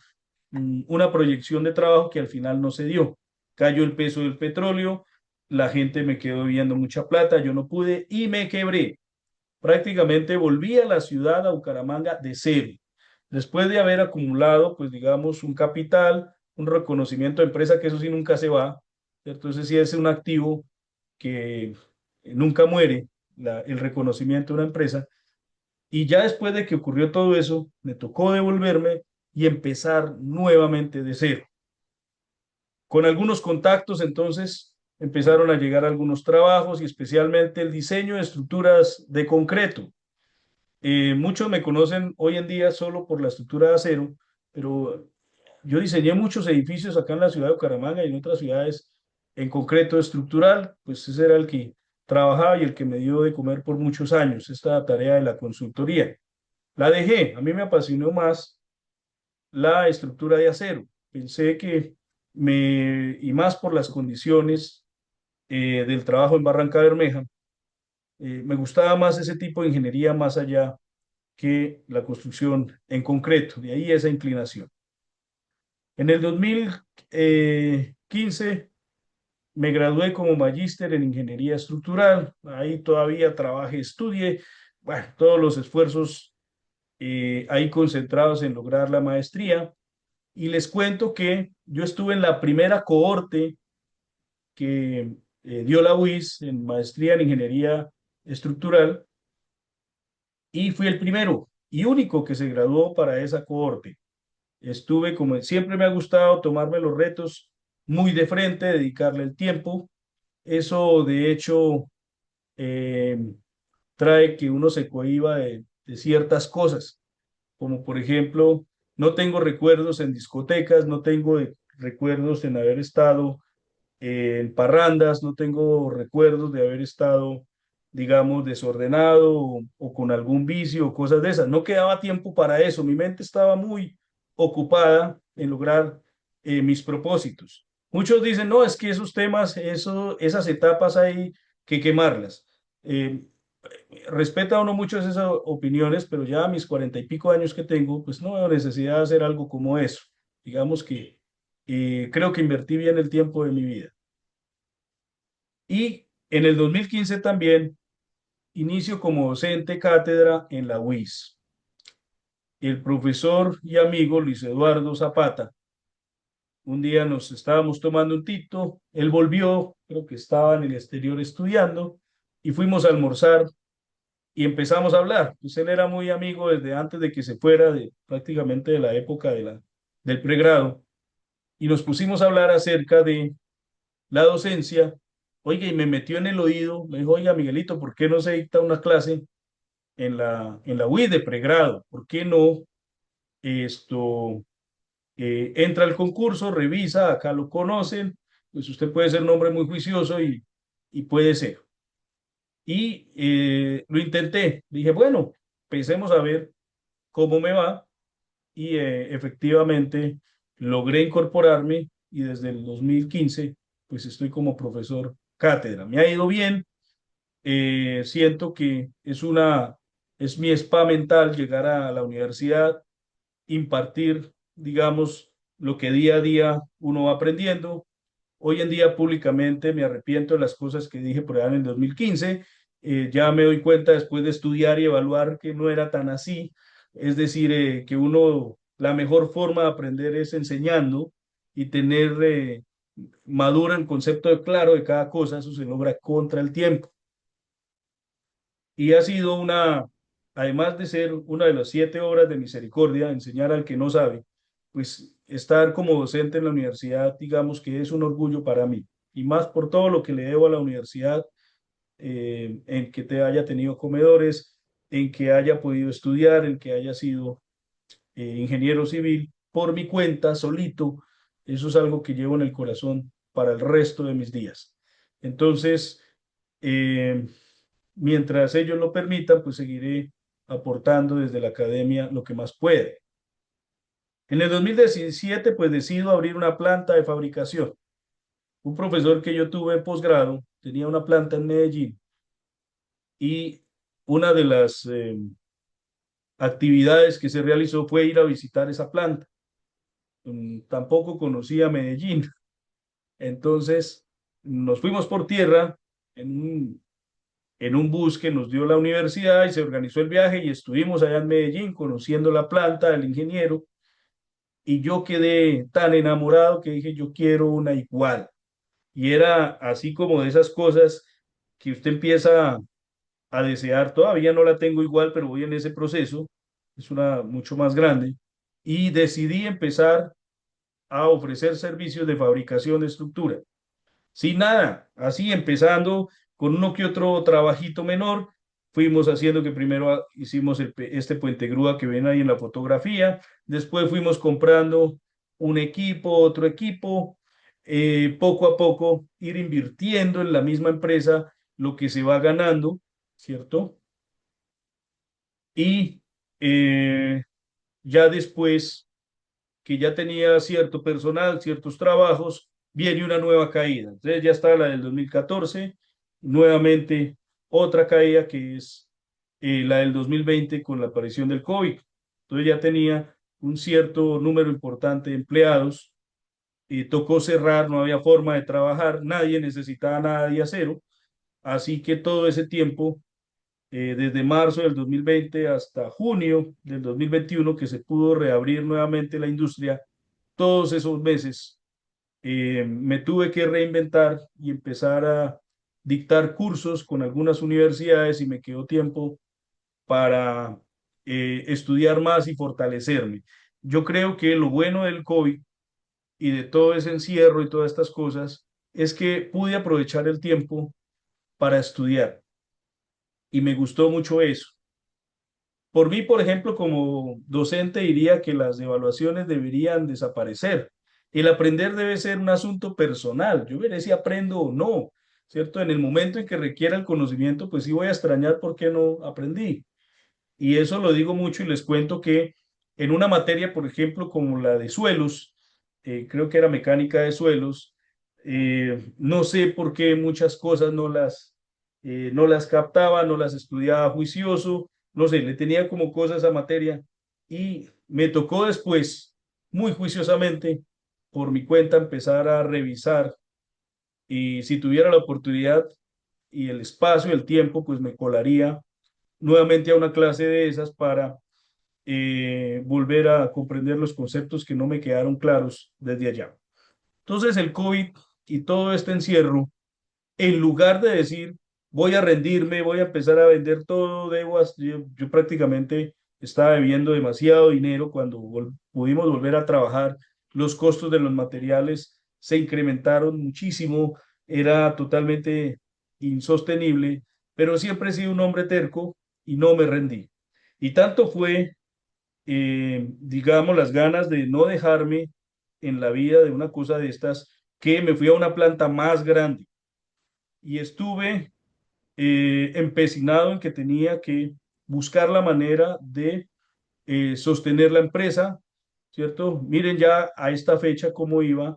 proyección de trabajo que al final no se dio. Cayó el peso del petróleo, la gente me quedó viendo mucha plata, yo no pude y me quebré. Prácticamente volví a la ciudad, a Bucaramanga, de cero. Después de haber acumulado, pues digamos, un capital, un reconocimiento de empresa, que eso sí nunca se va, ¿cierto? Ese sí es un activo que nunca muere, el reconocimiento de una empresa. Y ya después de que ocurrió todo eso, me tocó devolverme y empezar nuevamente de cero. Con algunos contactos, entonces, empezaron a llegar algunos trabajos y especialmente el diseño de estructuras de concreto. Muchos me conocen hoy en día solo por la estructura de acero, pero yo diseñé muchos edificios acá en la ciudad de Bucaramanga y en otras ciudades en concreto estructural, pues ese era el que trabajaba y el que me dio de comer por muchos años, esta tarea de la consultoría. La dejé, a mí me apasionó más la estructura de acero. Pensé que y más por las condiciones del trabajo en Barranca Bermeja, me gustaba más ese tipo de ingeniería más allá que la construcción en concreto, de ahí esa inclinación. En el 2015 me gradué como magíster en ingeniería estructural, ahí todavía trabajé, estudié, bueno, todos los esfuerzos ahí concentrados en lograr la maestría. Y les cuento que yo estuve en la primera cohorte que dio la UIS en maestría en ingeniería estructural y fui el primero y único que se graduó para esa cohorte. Estuve, como siempre me ha gustado, tomarme los retos muy de frente, dedicarle el tiempo. Eso, de hecho, eh, trae que uno se cohíba de ciertas cosas, como por ejemplo, no tengo recuerdos en discotecas, no tengo recuerdos en haber estado en parrandas, no tengo recuerdos de haber estado, digamos, desordenado o con algún vicio o cosas de esas. No quedaba tiempo para eso. Mi mente estaba muy ocupada en lograr mis propósitos. Muchos dicen, no, es que esos temas, esas etapas hay que quemarlas. Eh, Respeta uno mucho esas opiniones, pero ya a mis 40 y pico años que tengo, pues no veo necesidad de hacer algo como eso. Digamos que creo que invertí bien el tiempo de mi vida. Y en el 2015 también inicio como docente cátedra en la UIS. El profesor y amigo Luis Eduardo Zapata, un día nos estábamos tomando un tito, él volvió, creo que estaba en el exterior estudiando, y fuimos a almorzar y empezamos a hablar. Pues él era muy amigo desde antes de que se fuera, prácticamente de la época del pregrado, y nos pusimos a hablar acerca de la docencia. Oiga, y me metió en el oído, me dijo, oiga, Miguelito, ¿por qué no se dicta una clase en la UI de pregrado? ¿Por qué no esto entra al concurso, revisa, acá lo conocen, pues usted puede ser un hombre muy juicioso y puede ser? Y lo intenté, dije, bueno, pensemos a ver cómo me va, y efectivamente logré incorporarme y desde el 2015 pues estoy como profesor cátedra. Me ha ido bien, siento que es mi spa mental llegar a la universidad, impartir, digamos, lo que día a día uno va aprendiendo. Hoy en día públicamente me arrepiento de las cosas que dije por allá en el 2015. Ya me doy cuenta después de estudiar y evaluar que no era tan así. Es decir, que la mejor forma de aprender es enseñando y tener madura el concepto de claro de cada cosa. Eso se logra contra el tiempo. Y ha sido además de ser una de las 7 obras de misericordia, enseñar al que no sabe, pues estar como docente en la universidad, digamos que es un orgullo para mí. Y más por todo lo que le debo a la universidad, en que te haya tenido comedores, en que haya podido estudiar, en que haya sido ingeniero civil por mi cuenta, solito. Eso es algo que llevo en el corazón para el resto de mis días. Entonces, eh, mientras ellos lo permitan, pues seguiré aportando desde la academia lo que más puede. En el 2017, pues decido abrir una planta de fabricación. Un profesor que yo tuve en posgrado tenía una planta en Medellín, y una de las actividades que se realizó fue ir a visitar esa planta. Tampoco conocía Medellín, entonces nos fuimos por tierra en en un bus que nos dio la universidad, y se organizó el viaje y estuvimos allá en Medellín conociendo la planta del ingeniero, y yo quedé tan enamorado que dije, yo quiero una igual. Y era así como de esas cosas que usted empieza a desear. Todavía no la tengo igual, pero voy en ese proceso. Es una mucho más grande. Y decidí empezar a ofrecer servicios de fabricación de estructura. Sin nada, así empezando con uno que otro trabajito menor, fuimos haciendo que primero hicimos este puente grúa que ven ahí en la fotografía, después fuimos comprando un equipo, otro equipo, poco a poco ir invirtiendo en la misma empresa lo que se va ganando, ¿cierto? Y eh, ya después que ya tenía cierto personal, ciertos trabajos, viene una nueva caída. Entonces ya está la del 2014, nuevamente otra caída que es la del 2020 con la aparición del COVID. Entonces ya tenía un cierto número importante de empleados, tocó cerrar, no había forma de trabajar, nadie necesitaba nada de acero, así que todo ese tiempo, desde marzo del 2020 hasta junio del 2021, que se pudo reabrir nuevamente la industria, todos esos meses me tuve que reinventar y empezar a dictar cursos con algunas universidades, y me quedó tiempo para estudiar más y fortalecerme. Yo creo que lo bueno del COVID y de todo ese encierro y todas estas cosas es que pude aprovechar el tiempo para estudiar, y me gustó mucho eso. Por mí, por ejemplo, como docente diría que las evaluaciones deberían desaparecer. El aprender debe ser un asunto personal. Yo veré si aprendo o no, ¿cierto? En el momento en que requiera el conocimiento, pues sí voy a extrañar por qué no aprendí. Y eso lo digo mucho, y les cuento que en una materia, por ejemplo, como la de suelos, creo que era mecánica de suelos, no sé por qué muchas cosas no las captaba, no las estudiaba juicioso, no sé, le tenía como cosas a materia, y me tocó después, muy juiciosamente, por mi cuenta, empezar a revisar, y si tuviera la oportunidad y el espacio, el tiempo, pues me colaría nuevamente a una clase de esas para volver a comprender los conceptos que no me quedaron claros desde allá. Entonces el COVID y todo este encierro, en lugar de decir, voy a rendirme, voy a empezar a vender todo, yo prácticamente estaba debiendo demasiado dinero cuando pudimos volver a trabajar, los costos de los materiales se incrementaron muchísimo, era totalmente insostenible, pero siempre he sido un hombre terco y no me rendí. Y tanto fue, digamos, las ganas de no dejarme en la vida de una cosa de estas, que me fui a una planta más grande y estuve empecinado en que tenía que buscar la manera de sostener la empresa, ¿cierto? Miren ya a esta fecha cómo iba,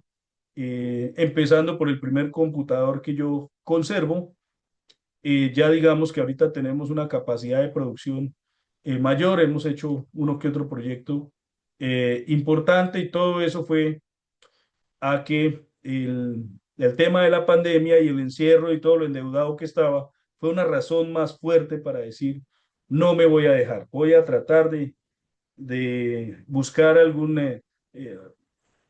empezando por el primer computador que yo conservo. Ya digamos que ahorita tenemos una capacidad de producción mayor, hemos hecho uno que otro proyecto importante, y todo eso fue a que el tema de la pandemia y el encierro y todo lo endeudado que estaba fue una razón más fuerte para decir, no me voy a dejar, voy a tratar de buscar eh,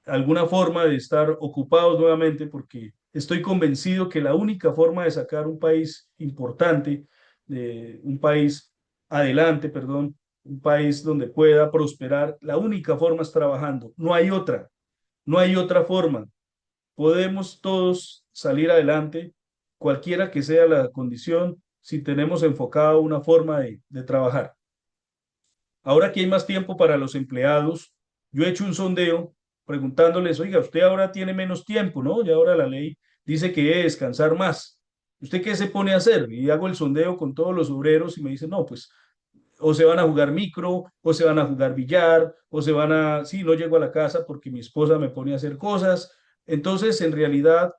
alguna forma de estar ocupados nuevamente, porque estoy convencido que la única forma de sacar un país importante, un país adelante, perdón, un país donde pueda prosperar, la única forma es trabajando, no hay otra, no hay otra forma. Podemos todos salir adelante, cualquiera que sea la condición, si tenemos enfocado una forma de trabajar. Ahora que hay más tiempo para los empleados, yo he hecho un sondeo preguntándoles, oiga, usted ahora tiene menos tiempo, ¿no? Y ahora la ley dice que debe descansar más. ¿Usted qué se pone a hacer? Y hago el sondeo con todos los obreros y me dicen, no, pues o se van a jugar micro, o se van a jugar billar, o se van a, sí, no llego a la casa porque mi esposa me pone a hacer cosas. Entonces, en realidad,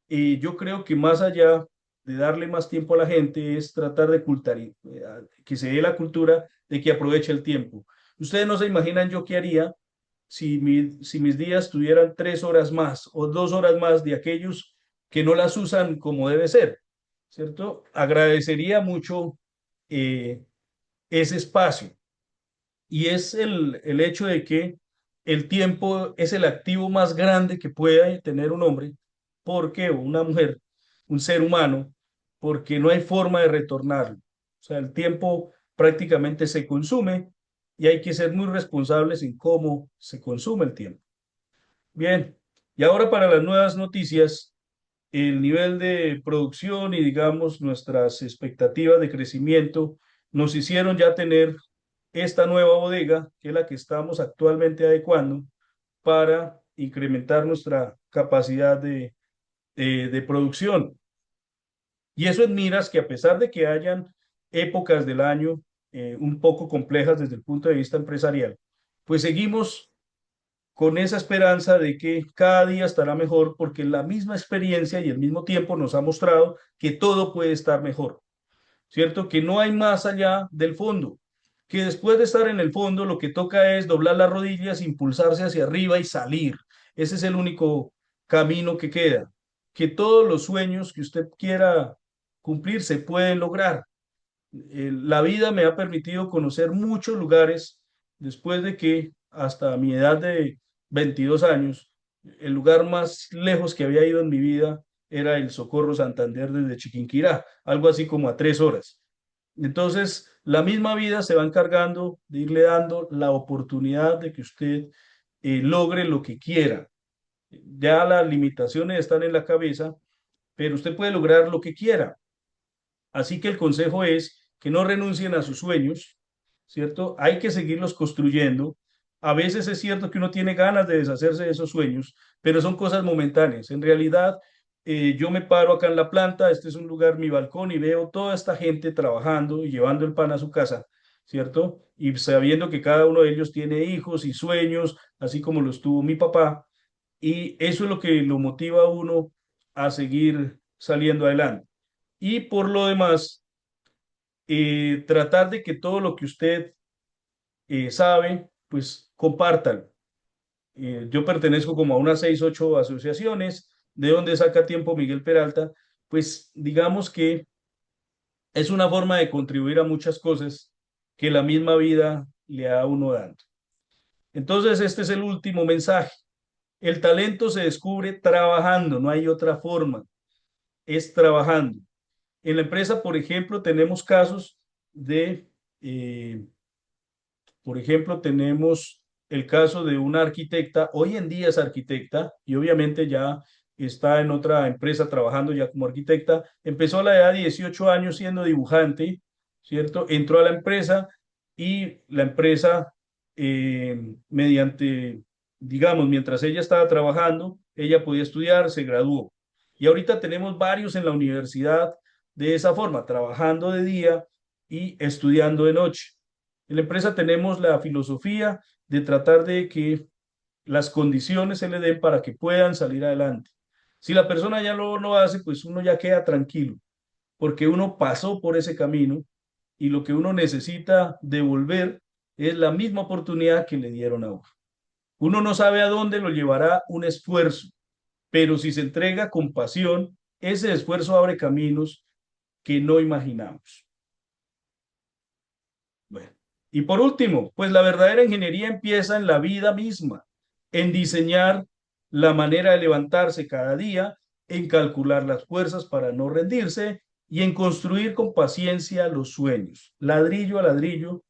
yo creo que más allá de darle más tiempo a la gente es tratar de que se dé la cultura de que aproveche el tiempo. Ustedes no se imaginan yo qué haría si mis días tuvieran 3 horas más o 2 horas más de aquellos que no las usan como debe ser, ¿cierto? Agradecería mucho eh, ese espacio. Y es el hecho de que el tiempo es el activo más grande que puede tener un hombre, porque, o una mujer, un ser humano, porque no hay forma de retornarlo. O sea, el tiempo prácticamente se consume y hay que ser muy responsables en cómo se consume el tiempo. Bien, y ahora para las nuevas noticias, el nivel de producción y digamos nuestras expectativas de crecimiento nos hicieron ya tener esta nueva bodega, que es la que estamos actualmente adecuando para incrementar nuestra capacidad de producción. Y eso en miras que, a pesar de que hayan épocas del año un poco complejas desde el punto de vista empresarial, pues seguimos con esa esperanza de que cada día estará mejor, porque la misma experiencia y el mismo tiempo nos ha mostrado que todo puede estar mejor, ¿cierto? Que no hay más allá del fondo, que después de estar en el fondo lo que toca es doblar las rodillas, impulsarse hacia arriba y salir. Ese es el único camino que queda. Que todos los sueños que usted quiera cumplir se pueden lograr. La vida me ha permitido conocer muchos lugares después de que, hasta mi edad de 22 años, el lugar más lejos que había ido en mi vida era el Socorro Santander desde Chiquinquirá, algo así como a 3 horas. Entonces, la misma vida se va encargando de irle dando la oportunidad de que usted logre lo que quiera. Ya las limitaciones están en la cabeza, pero usted puede lograr lo que quiera. Así que el consejo es que no renuncien a sus sueños, ¿cierto? Hay que seguirlos construyendo. A veces es cierto que uno tiene ganas de deshacerse de esos sueños, pero son cosas momentáneas. En realidad, yo me paro acá en la planta, este es un lugar, mi balcón, y veo toda esta gente trabajando y llevando el pan a su casa, ¿cierto? Y sabiendo que cada uno de ellos tiene hijos y sueños, así como los tuvo mi papá, y eso es lo que lo motiva a uno a seguir saliendo adelante. Y por lo demás, tratar de que todo lo que usted sabe, pues compártalo. Yo pertenezco como a unas 6, 8 asociaciones, de donde saca tiempo Miguel Peralta, pues digamos que es una forma de contribuir a muchas cosas que la misma vida le da a uno dando. Entonces, este es el último mensaje. El talento se descubre trabajando, no hay otra forma, es trabajando. En la empresa, por ejemplo, tenemos casos de, eh, por ejemplo, tenemos el caso de una arquitecta, hoy en día es arquitecta y obviamente ya está en otra empresa trabajando ya como arquitecta. Empezó a la edad de 18 años siendo dibujante, ¿cierto? Entró a la empresa y la empresa, mediante, digamos, mientras ella estaba trabajando, ella podía estudiar, se graduó. Y ahorita tenemos varios en la universidad de esa forma, trabajando de día y estudiando de noche. En la empresa tenemos la filosofía de tratar de que las condiciones se le den para que puedan salir adelante. Si la persona ya lo hace, pues uno ya queda tranquilo, porque uno pasó por ese camino y lo que uno necesita devolver es la misma oportunidad que le dieron a uno. Uno no sabe a dónde lo llevará un esfuerzo, pero si se entrega con pasión, ese esfuerzo abre caminos que no imaginamos. Bueno, y por último, pues la verdadera ingeniería empieza en la vida misma, en diseñar la manera de levantarse cada día, en calcular las fuerzas para no rendirse y en construir con paciencia los sueños, ladrillo a ladrillo,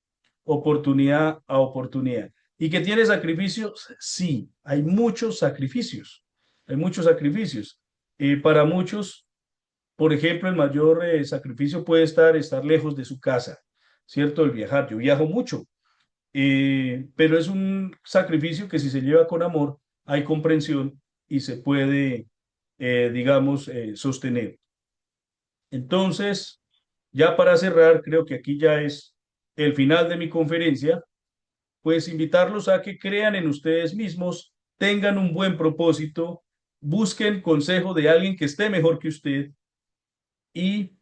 oportunidad a oportunidad. ¿Y que tiene sacrificios? Sí, hay muchos sacrificios, hay muchos sacrificios. Para muchos, por ejemplo, el mayor sacrificio puede estar lejos de su casa, ¿cierto? El viajar. Yo viajo mucho, pero es un sacrificio que si se lleva con amor, hay comprensión y se puede, digamos, sostener. Entonces, ya para cerrar, creo que aquí ya es el final de mi conferencia, pues invitarlos a que crean en ustedes mismos, tengan un buen propósito, busquen consejo de alguien que esté mejor que usted y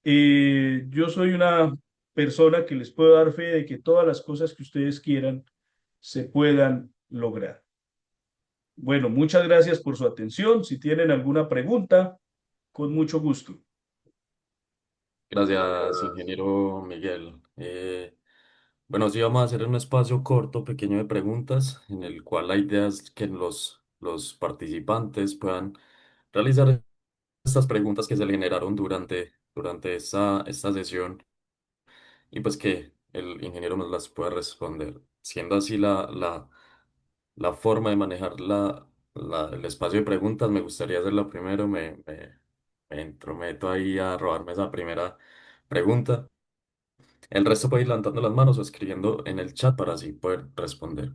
yo soy una persona que les puedo dar fe de que todas las cosas que ustedes quieran se puedan lograr. Bueno, muchas gracias por su atención. Si tienen alguna pregunta, con mucho gusto. Gracias, ingeniero Miguel. Bueno, sí, vamos a hacer un espacio corto, pequeño de preguntas, en el cual la idea es que los participantes puedan realizar estas preguntas que se le generaron durante esta sesión y pues que el ingeniero nos las pueda responder. Siendo así la forma de manejar el espacio de preguntas, me gustaría hacerlo primero, me entrometo ahí a robarme esa primera pregunta. El resto puede ir levantando las manos o escribiendo en el chat para así poder responder.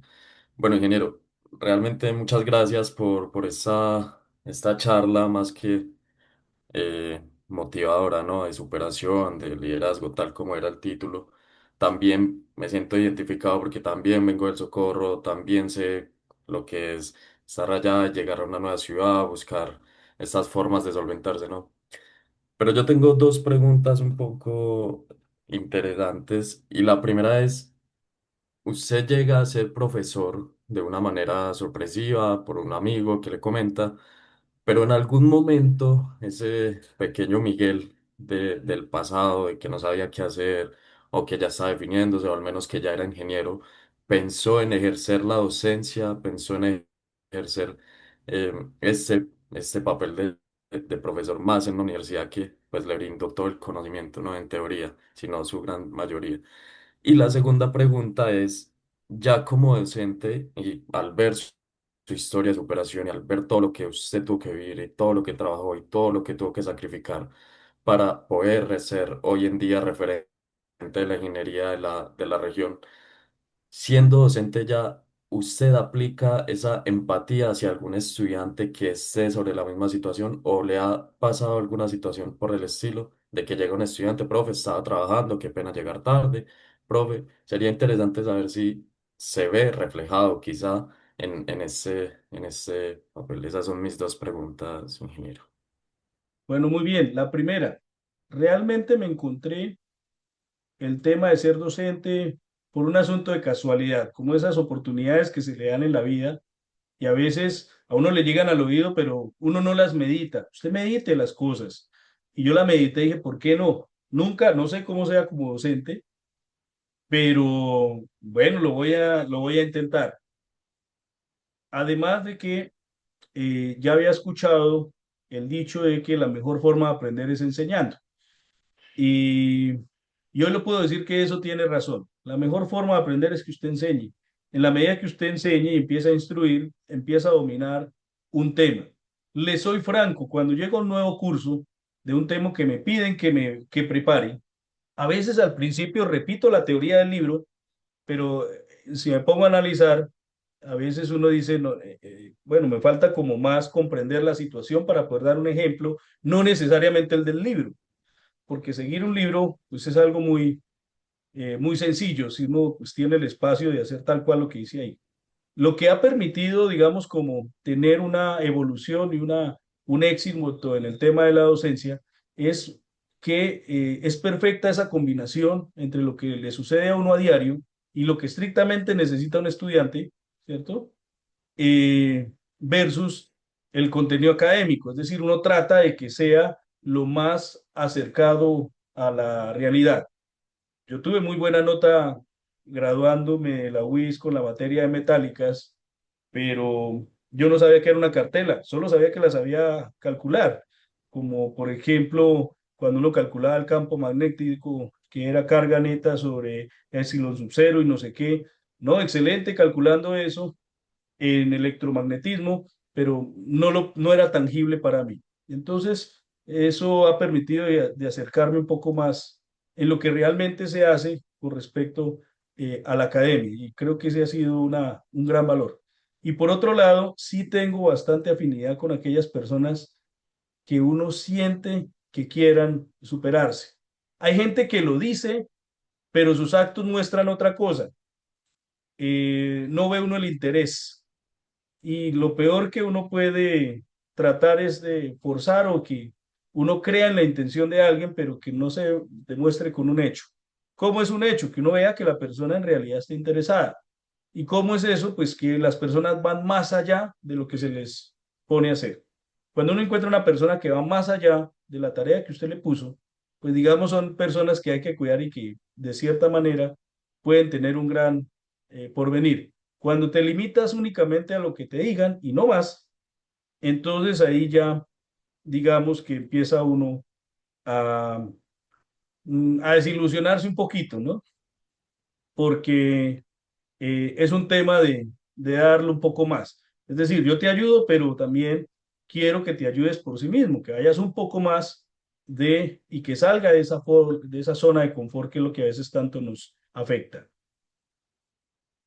Bueno, ingeniero, realmente muchas gracias por esta charla más que motivadora, ¿no? De superación, de liderazgo, tal como era el título. También me siento identificado porque también vengo del socorro, también sé lo que es estar allá, llegar a una nueva ciudad, buscar estas formas de solventarse, ¿no? Pero yo tengo dos preguntas un poco interesantes y la primera es, ¿usted llega a ser profesor de una manera sorpresiva por un amigo que le comenta, pero en algún momento ese pequeño Miguel del pasado, de que no sabía qué hacer o que ya estaba definiéndose o al menos que ya era ingeniero, pensó en ejercer la docencia, pensó en ejercer eh, este papel de profesor más en la universidad que pues le brindó todo el conocimiento, no en teoría, sino su gran mayoría? Y la segunda pregunta es, ya como docente y al ver su historia de superación y al ver todo lo que usted tuvo que vivir y todo lo que trabajó y todo lo que tuvo que sacrificar para poder ser hoy en día referente de la ingeniería de la región, siendo docente ya, ¿usted aplica esa empatía hacia algún estudiante que esté sobre la misma situación o le ha pasado alguna situación por el estilo de que llega un estudiante, profe, estaba trabajando, qué pena llegar tarde, profe? Sería interesante saber si se ve reflejado quizá en ese papel. Esas son mis dos preguntas, ingeniero. Bueno, muy bien. La primera, realmente me encontré el tema de ser docente por un asunto de casualidad, como esas oportunidades que se le dan en la vida y a veces a uno le llegan al oído, pero uno no las medita. Usted medite las cosas. Y yo la medité y dije, ¿por qué no? Nunca, no sé cómo sea como docente, pero bueno, lo voy a intentar. Además de que ya había escuchado el dicho de que la mejor forma de aprender es enseñando. Y yo le puedo decir que eso tiene razón. La mejor forma de aprender es que usted enseñe. En la medida que usted enseñe y empieza a instruir, empieza a dominar un tema. Le soy franco, cuando llego a un nuevo curso de un tema que me piden que prepare, a veces al principio repito la teoría del libro, pero si me pongo a analizar, a veces uno dice, no, bueno, me falta como más comprender la situación para poder dar un ejemplo, no necesariamente el del libro, porque seguir un libro pues es algo muy sencillo, si uno pues, tiene el espacio de hacer tal cual lo que dice ahí. Lo que ha permitido, digamos, como tener una evolución y un éxito en el tema de la docencia es que es perfecta esa combinación entre lo que le sucede a uno a diario y lo que estrictamente necesita un estudiante, ¿cierto? Versus el contenido académico. Es decir, uno trata de que sea lo más acercado a la realidad. Yo tuve muy buena nota graduándome de la UIS con la materia de metálicas, pero yo no sabía que era una cartela, solo sabía que la sabía calcular, como por ejemplo cuando uno calculaba el campo magnético, que era carga neta sobre epsilon sub cero y no sé qué. No, excelente calculando eso en electromagnetismo, pero no era tangible para mí. Entonces, eso ha permitido de acercarme un poco más en lo que realmente se hace con respecto a la academia, y creo que ese ha sido un gran valor. Y por otro lado, sí tengo bastante afinidad con aquellas personas que uno siente que quieran superarse. Hay gente que lo dice, pero sus actos muestran otra cosa. No ve uno el interés, y lo peor que uno puede tratar es de forzar o que uno crea en la intención de alguien, pero que no se demuestre con un hecho. ¿Cómo es un hecho? Que uno vea que la persona en realidad está interesada. ¿Y cómo es eso? Pues que las personas van más allá de lo que se les pone a hacer. Cuando uno encuentra una persona que va más allá de la tarea que usted le puso, pues digamos son personas que hay que cuidar y que de cierta manera pueden tener un gran porvenir. Cuando te limitas únicamente a lo que te digan y no más, entonces ahí ya digamos que empieza uno a, a desilusionarse un poquito, ¿no? Porque es un tema de darle un poco más. Es decir, yo te ayudo, pero también quiero que te ayudes por sí mismo, que vayas un poco más y que salga de esa zona de confort que es lo que a veces tanto nos afecta.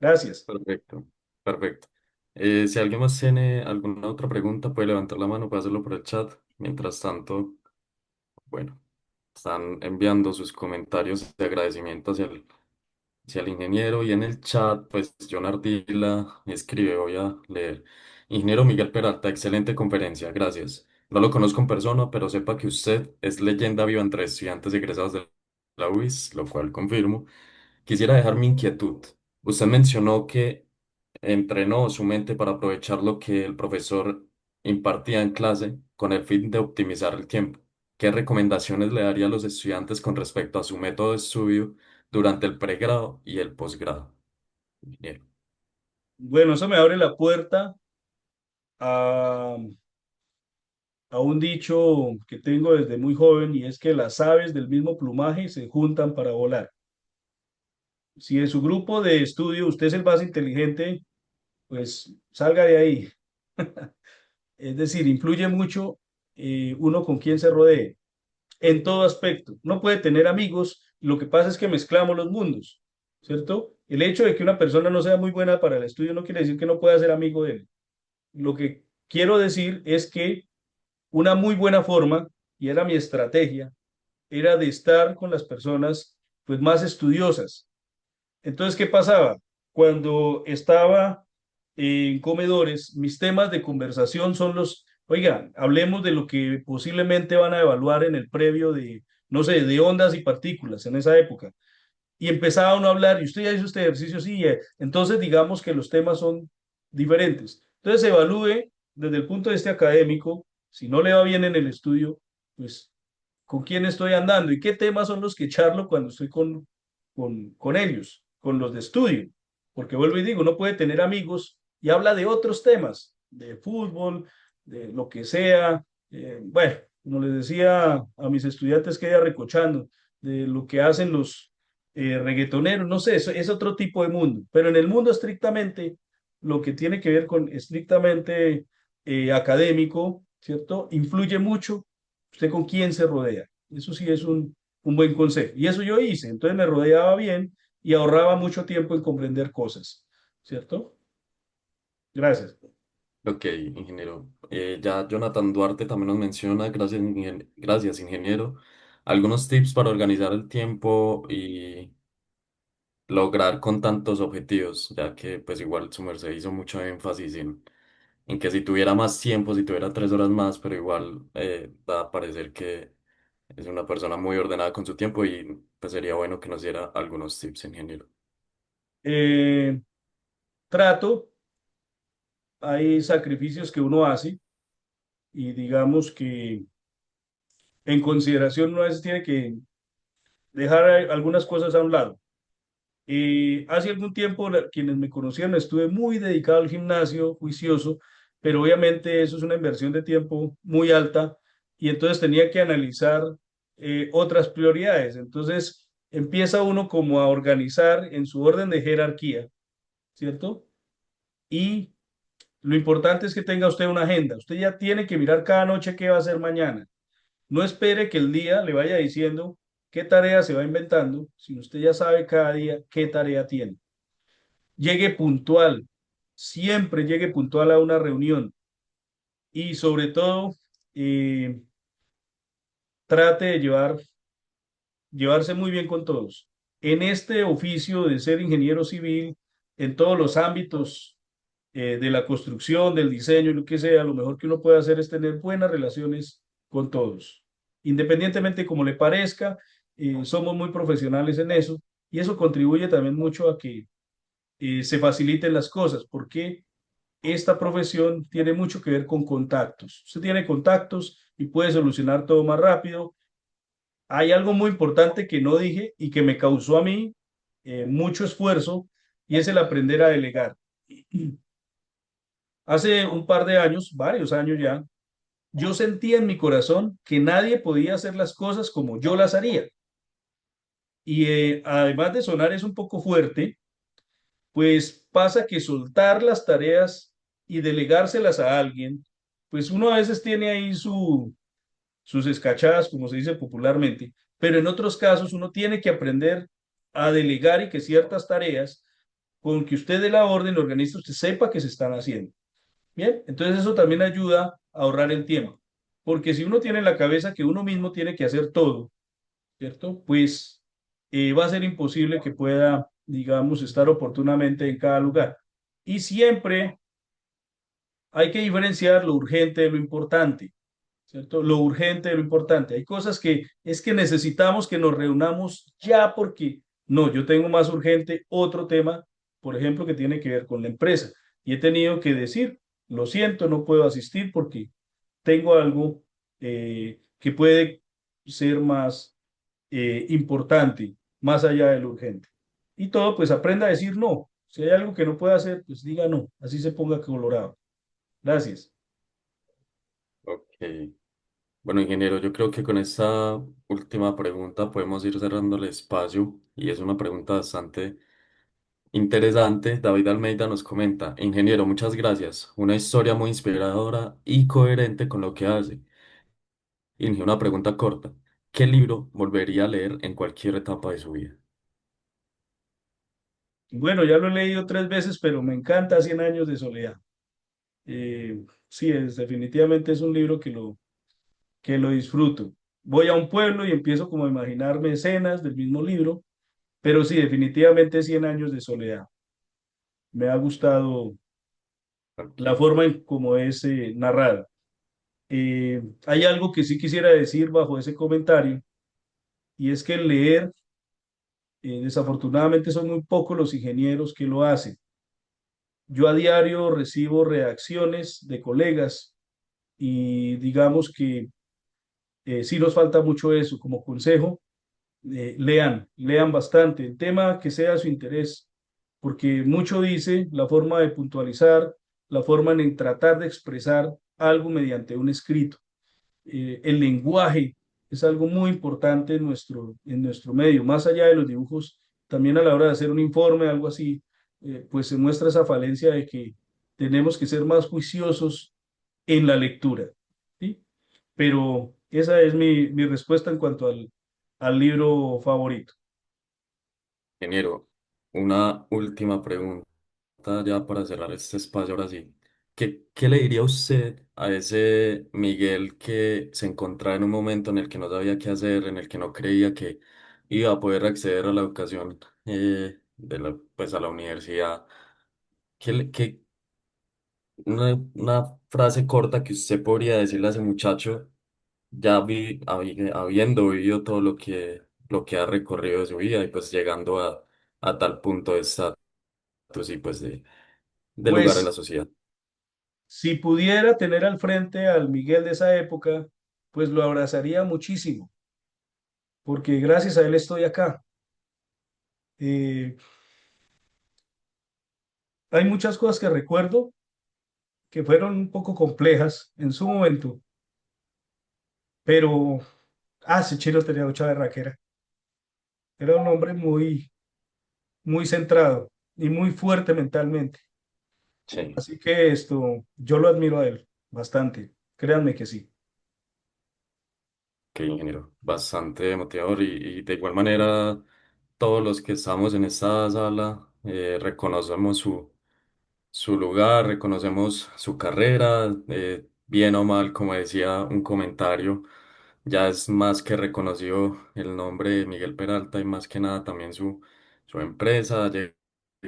Gracias. Perfecto, perfecto. Si alguien más tiene alguna otra pregunta, puede levantar la mano, puede hacerlo por el chat. Mientras tanto, bueno, están enviando sus comentarios de agradecimiento hacia el ingeniero y en el chat, pues John Ardila escribe, voy a leer. Ingeniero Miguel Peralta, excelente conferencia, gracias. No lo conozco en persona, pero sepa que usted es leyenda viva entre estudiantes egresados de la UIS, lo cual confirmo. Quisiera dejar mi inquietud. Usted mencionó que entrenó su mente para aprovechar lo que el profesor impartía en clase con el fin de optimizar el tiempo. ¿Qué recomendaciones le daría a los estudiantes con respecto a su método de estudio durante el pregrado y el posgrado? Ingeniero. Bueno, eso me abre la puerta a, a un dicho que tengo desde muy joven, y es que las aves del mismo plumaje se juntan para volar. Si en su grupo de estudio usted es el más inteligente, pues salga de ahí. Es decir, influye mucho uno con quién se rodee en todo aspecto. No puede tener amigos, lo que pasa es que mezclamos los mundos, ¿cierto? El hecho de que una persona no sea muy buena para el estudio no quiere decir que no pueda ser amigo de él. Lo que quiero decir es que una muy buena forma, y era mi estrategia, era de estar con las personas pues más estudiosas. Entonces, ¿qué pasaba? Cuando estaba en comedores, mis temas de conversación son oiga, hablemos de lo que posiblemente van a evaluar en el previo de, no sé, de ondas y partículas en esa época. Y empezaba uno a hablar, y usted ya hizo este ejercicio, sí, entonces digamos que los temas son diferentes. Entonces, evalúe desde el punto de vista académico, si no le va bien en el estudio, pues con quién estoy andando y qué temas son los que charlo cuando estoy con ellos, con los de estudio. Porque vuelvo y digo, uno puede tener amigos y habla de otros temas, de fútbol, de lo que sea. Bueno, como les decía a mis estudiantes que ella recochando, de lo que hacen los reggaetoneros, no sé, eso es otro tipo de mundo, pero en el mundo estrictamente, lo que tiene que ver con estrictamente académico, ¿cierto? Influye mucho usted con quién se rodea. Eso sí es un buen consejo. Y eso yo hice, entonces me rodeaba bien y ahorraba mucho tiempo en comprender cosas, ¿cierto? Gracias. Ok, ingeniero. Ya Jonathan Duarte también nos menciona, gracias, ingeniero, algunos tips para organizar el tiempo y lograr con tantos objetivos, ya que pues igual su merced hizo mucho énfasis en que si tuviera más tiempo, si tuviera 3 horas más, pero igual da a parecer que es una persona muy ordenada con su tiempo y pues sería bueno que nos diera algunos tips, ingeniero. Eh, trato, hay sacrificios que uno hace y digamos que en consideración uno a veces tiene que dejar algunas cosas a un lado. Hace algún tiempo, quienes me conocían, estuve muy dedicado al gimnasio, juicioso, pero obviamente eso es una inversión de tiempo muy alta y entonces tenía que analizar otras prioridades. Entonces empieza uno como a organizar en su orden de jerarquía, ¿cierto? Y lo importante es que tenga usted una agenda. Usted ya tiene que mirar cada noche qué va a hacer mañana. No espere que el día le vaya diciendo qué tarea se va inventando, sino usted ya sabe cada día qué tarea tiene. Llegue puntual, siempre llegue puntual a una reunión y sobre todo eh, trate de llevarse muy bien con todos. En este oficio de ser ingeniero civil, en todos los ámbitos de la construcción, del diseño y lo que sea, lo mejor que uno puede hacer es tener buenas relaciones con todos. Independientemente de cómo le parezca, somos muy profesionales en eso y eso contribuye también mucho a que se faciliten las cosas, porque esta profesión tiene mucho que ver con contactos. Usted tiene contactos y puede solucionar todo más rápido. Hay algo muy importante que no dije y que me causó a mí mucho esfuerzo y es el aprender a delegar. Hace un par de años, varios años ya, yo sentía en mi corazón que nadie podía hacer las cosas como yo las haría. Y además de sonar es un poco fuerte, pues pasa que soltar las tareas y delegárselas a alguien, pues uno a veces tiene ahí sus escachadas, como se dice popularmente, pero en otros casos uno tiene que aprender a delegar y que ciertas tareas, con que usted dé la orden, lo organice, usted sepa que se están haciendo. Bien, entonces eso también ayuda a ahorrar el tiempo, porque si uno tiene en la cabeza que uno mismo tiene que hacer todo, ¿cierto? Pues va a ser imposible que pueda, digamos, estar oportunamente en cada lugar. Y siempre hay que diferenciar lo urgente de lo importante, ¿cierto? Lo urgente de lo importante. Hay cosas que es que necesitamos que nos reunamos ya porque no, yo tengo más urgente otro tema, por ejemplo, que tiene que ver con la empresa. Y he tenido que decir, lo siento, no puedo asistir porque tengo algo que puede ser más importante, más allá de lo urgente. Y todo, pues aprenda a decir no. Si hay algo que no puede hacer, pues diga no. Así se ponga colorado. Gracias. Ok. Bueno, ingeniero, yo creo que con esta última pregunta podemos ir cerrando el espacio y es una pregunta bastante interesante. David Almeida nos comenta, ingeniero, muchas gracias. Una historia muy inspiradora y coherente con lo que hace. Inge, una pregunta corta. ¿Qué libro volvería a leer en cualquier etapa de su vida? Bueno, ya lo he leído 3 veces, pero me encanta Cien años de soledad. Sí, definitivamente es un libro que lo disfruto. Voy a un pueblo y empiezo como a imaginarme escenas del mismo libro, pero sí, definitivamente Cien años de soledad. Me ha gustado la Ok. forma en cómo es narrada. Hay algo que sí quisiera decir bajo ese comentario, y es que el leer, desafortunadamente son muy pocos los ingenieros que lo hacen. Yo a diario recibo reacciones de colegas y digamos que sí nos falta mucho eso. Como consejo, lean bastante, el tema que sea su interés, porque mucho dice la forma de puntualizar, la forma en tratar de expresar algo mediante un escrito. el lenguaje es algo muy importante en nuestro medio, más allá de los dibujos, también a la hora de hacer un informe, algo así, pues se muestra esa falencia de que tenemos que ser más juiciosos en la lectura, ¿sí? Pero esa es mi respuesta en cuanto al libro favorito. Ingeniero, una última pregunta ya para cerrar este espacio ahora sí. ¿Qué le diría usted a ese Miguel que se encontraba en un momento en el que no sabía qué hacer, en el que no creía que iba a poder acceder a la educación pues a la universidad? Una frase corta que usted podría decirle a ese muchacho, ya habiendo vivido todo lo que ha recorrido de su vida y pues llegando a tal punto de estatus y pues de lugar en la Pues sociedad? si pudiera tener al frente al Miguel de esa época, pues lo abrazaría muchísimo, porque gracias a él estoy acá. Eh, Hay muchas cosas que recuerdo que fueron un poco complejas en su momento, pero, ese chino tenía mucha berraquera. Era un hombre muy centrado y muy fuerte mentalmente. Sí, Así que yo lo admiro a él bastante. Créanme que sí. qué ingeniero, bastante motivador y de igual manera todos los que estamos en esta sala reconocemos su lugar, reconocemos su carrera, bien o mal, como decía un comentario, ya es más que reconocido el nombre de Miguel Peralta y más que nada también su empresa, llega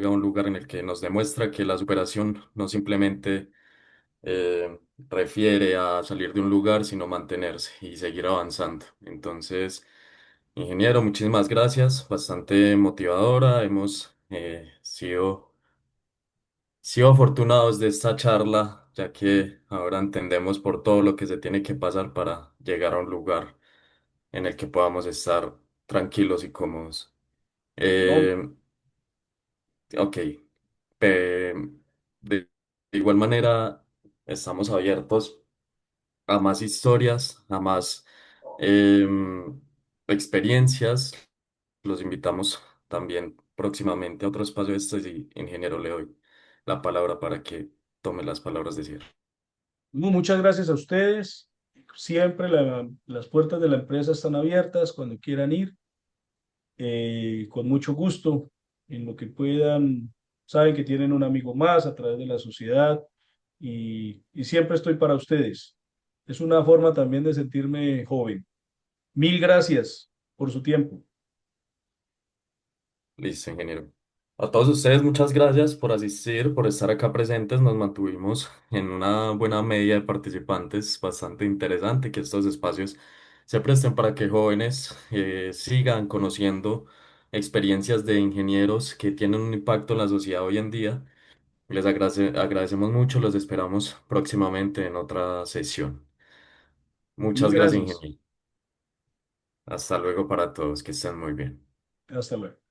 a un lugar en el que nos demuestra que la superación no simplemente refiere a salir de un lugar, sino mantenerse y seguir avanzando. Entonces, ingeniero, muchísimas gracias, bastante motivadora, hemos sido afortunados de esta charla, ya que ahora entendemos por todo lo que se tiene que pasar para llegar a un lugar en el que podamos estar tranquilos y cómodos. No, Eh, ok, eh, de igual manera estamos abiertos a más historias, a más experiencias. Los invitamos también próximamente a otro espacio de estos y ingeniero le doy la palabra para que tome las palabras de cierre. muchas gracias a ustedes. Siempre las puertas de la empresa están abiertas cuando quieran ir, con mucho gusto, en lo que puedan. Saben que tienen un amigo más a través de la sociedad y siempre estoy para ustedes. Es una forma también de sentirme joven. Mil gracias por su tiempo. Listo, ingeniero. A todos ustedes, muchas gracias por asistir, por estar acá presentes. Nos mantuvimos en una buena media de participantes, bastante interesante que estos espacios se presten para que jóvenes sigan conociendo experiencias de ingenieros que tienen un impacto en la sociedad hoy en día. Agradecemos mucho, los esperamos próximamente en otra sesión. Mil Muchas gracias, gracias. ingeniero. Hasta luego para todos, que estén muy bien. Hasta luego.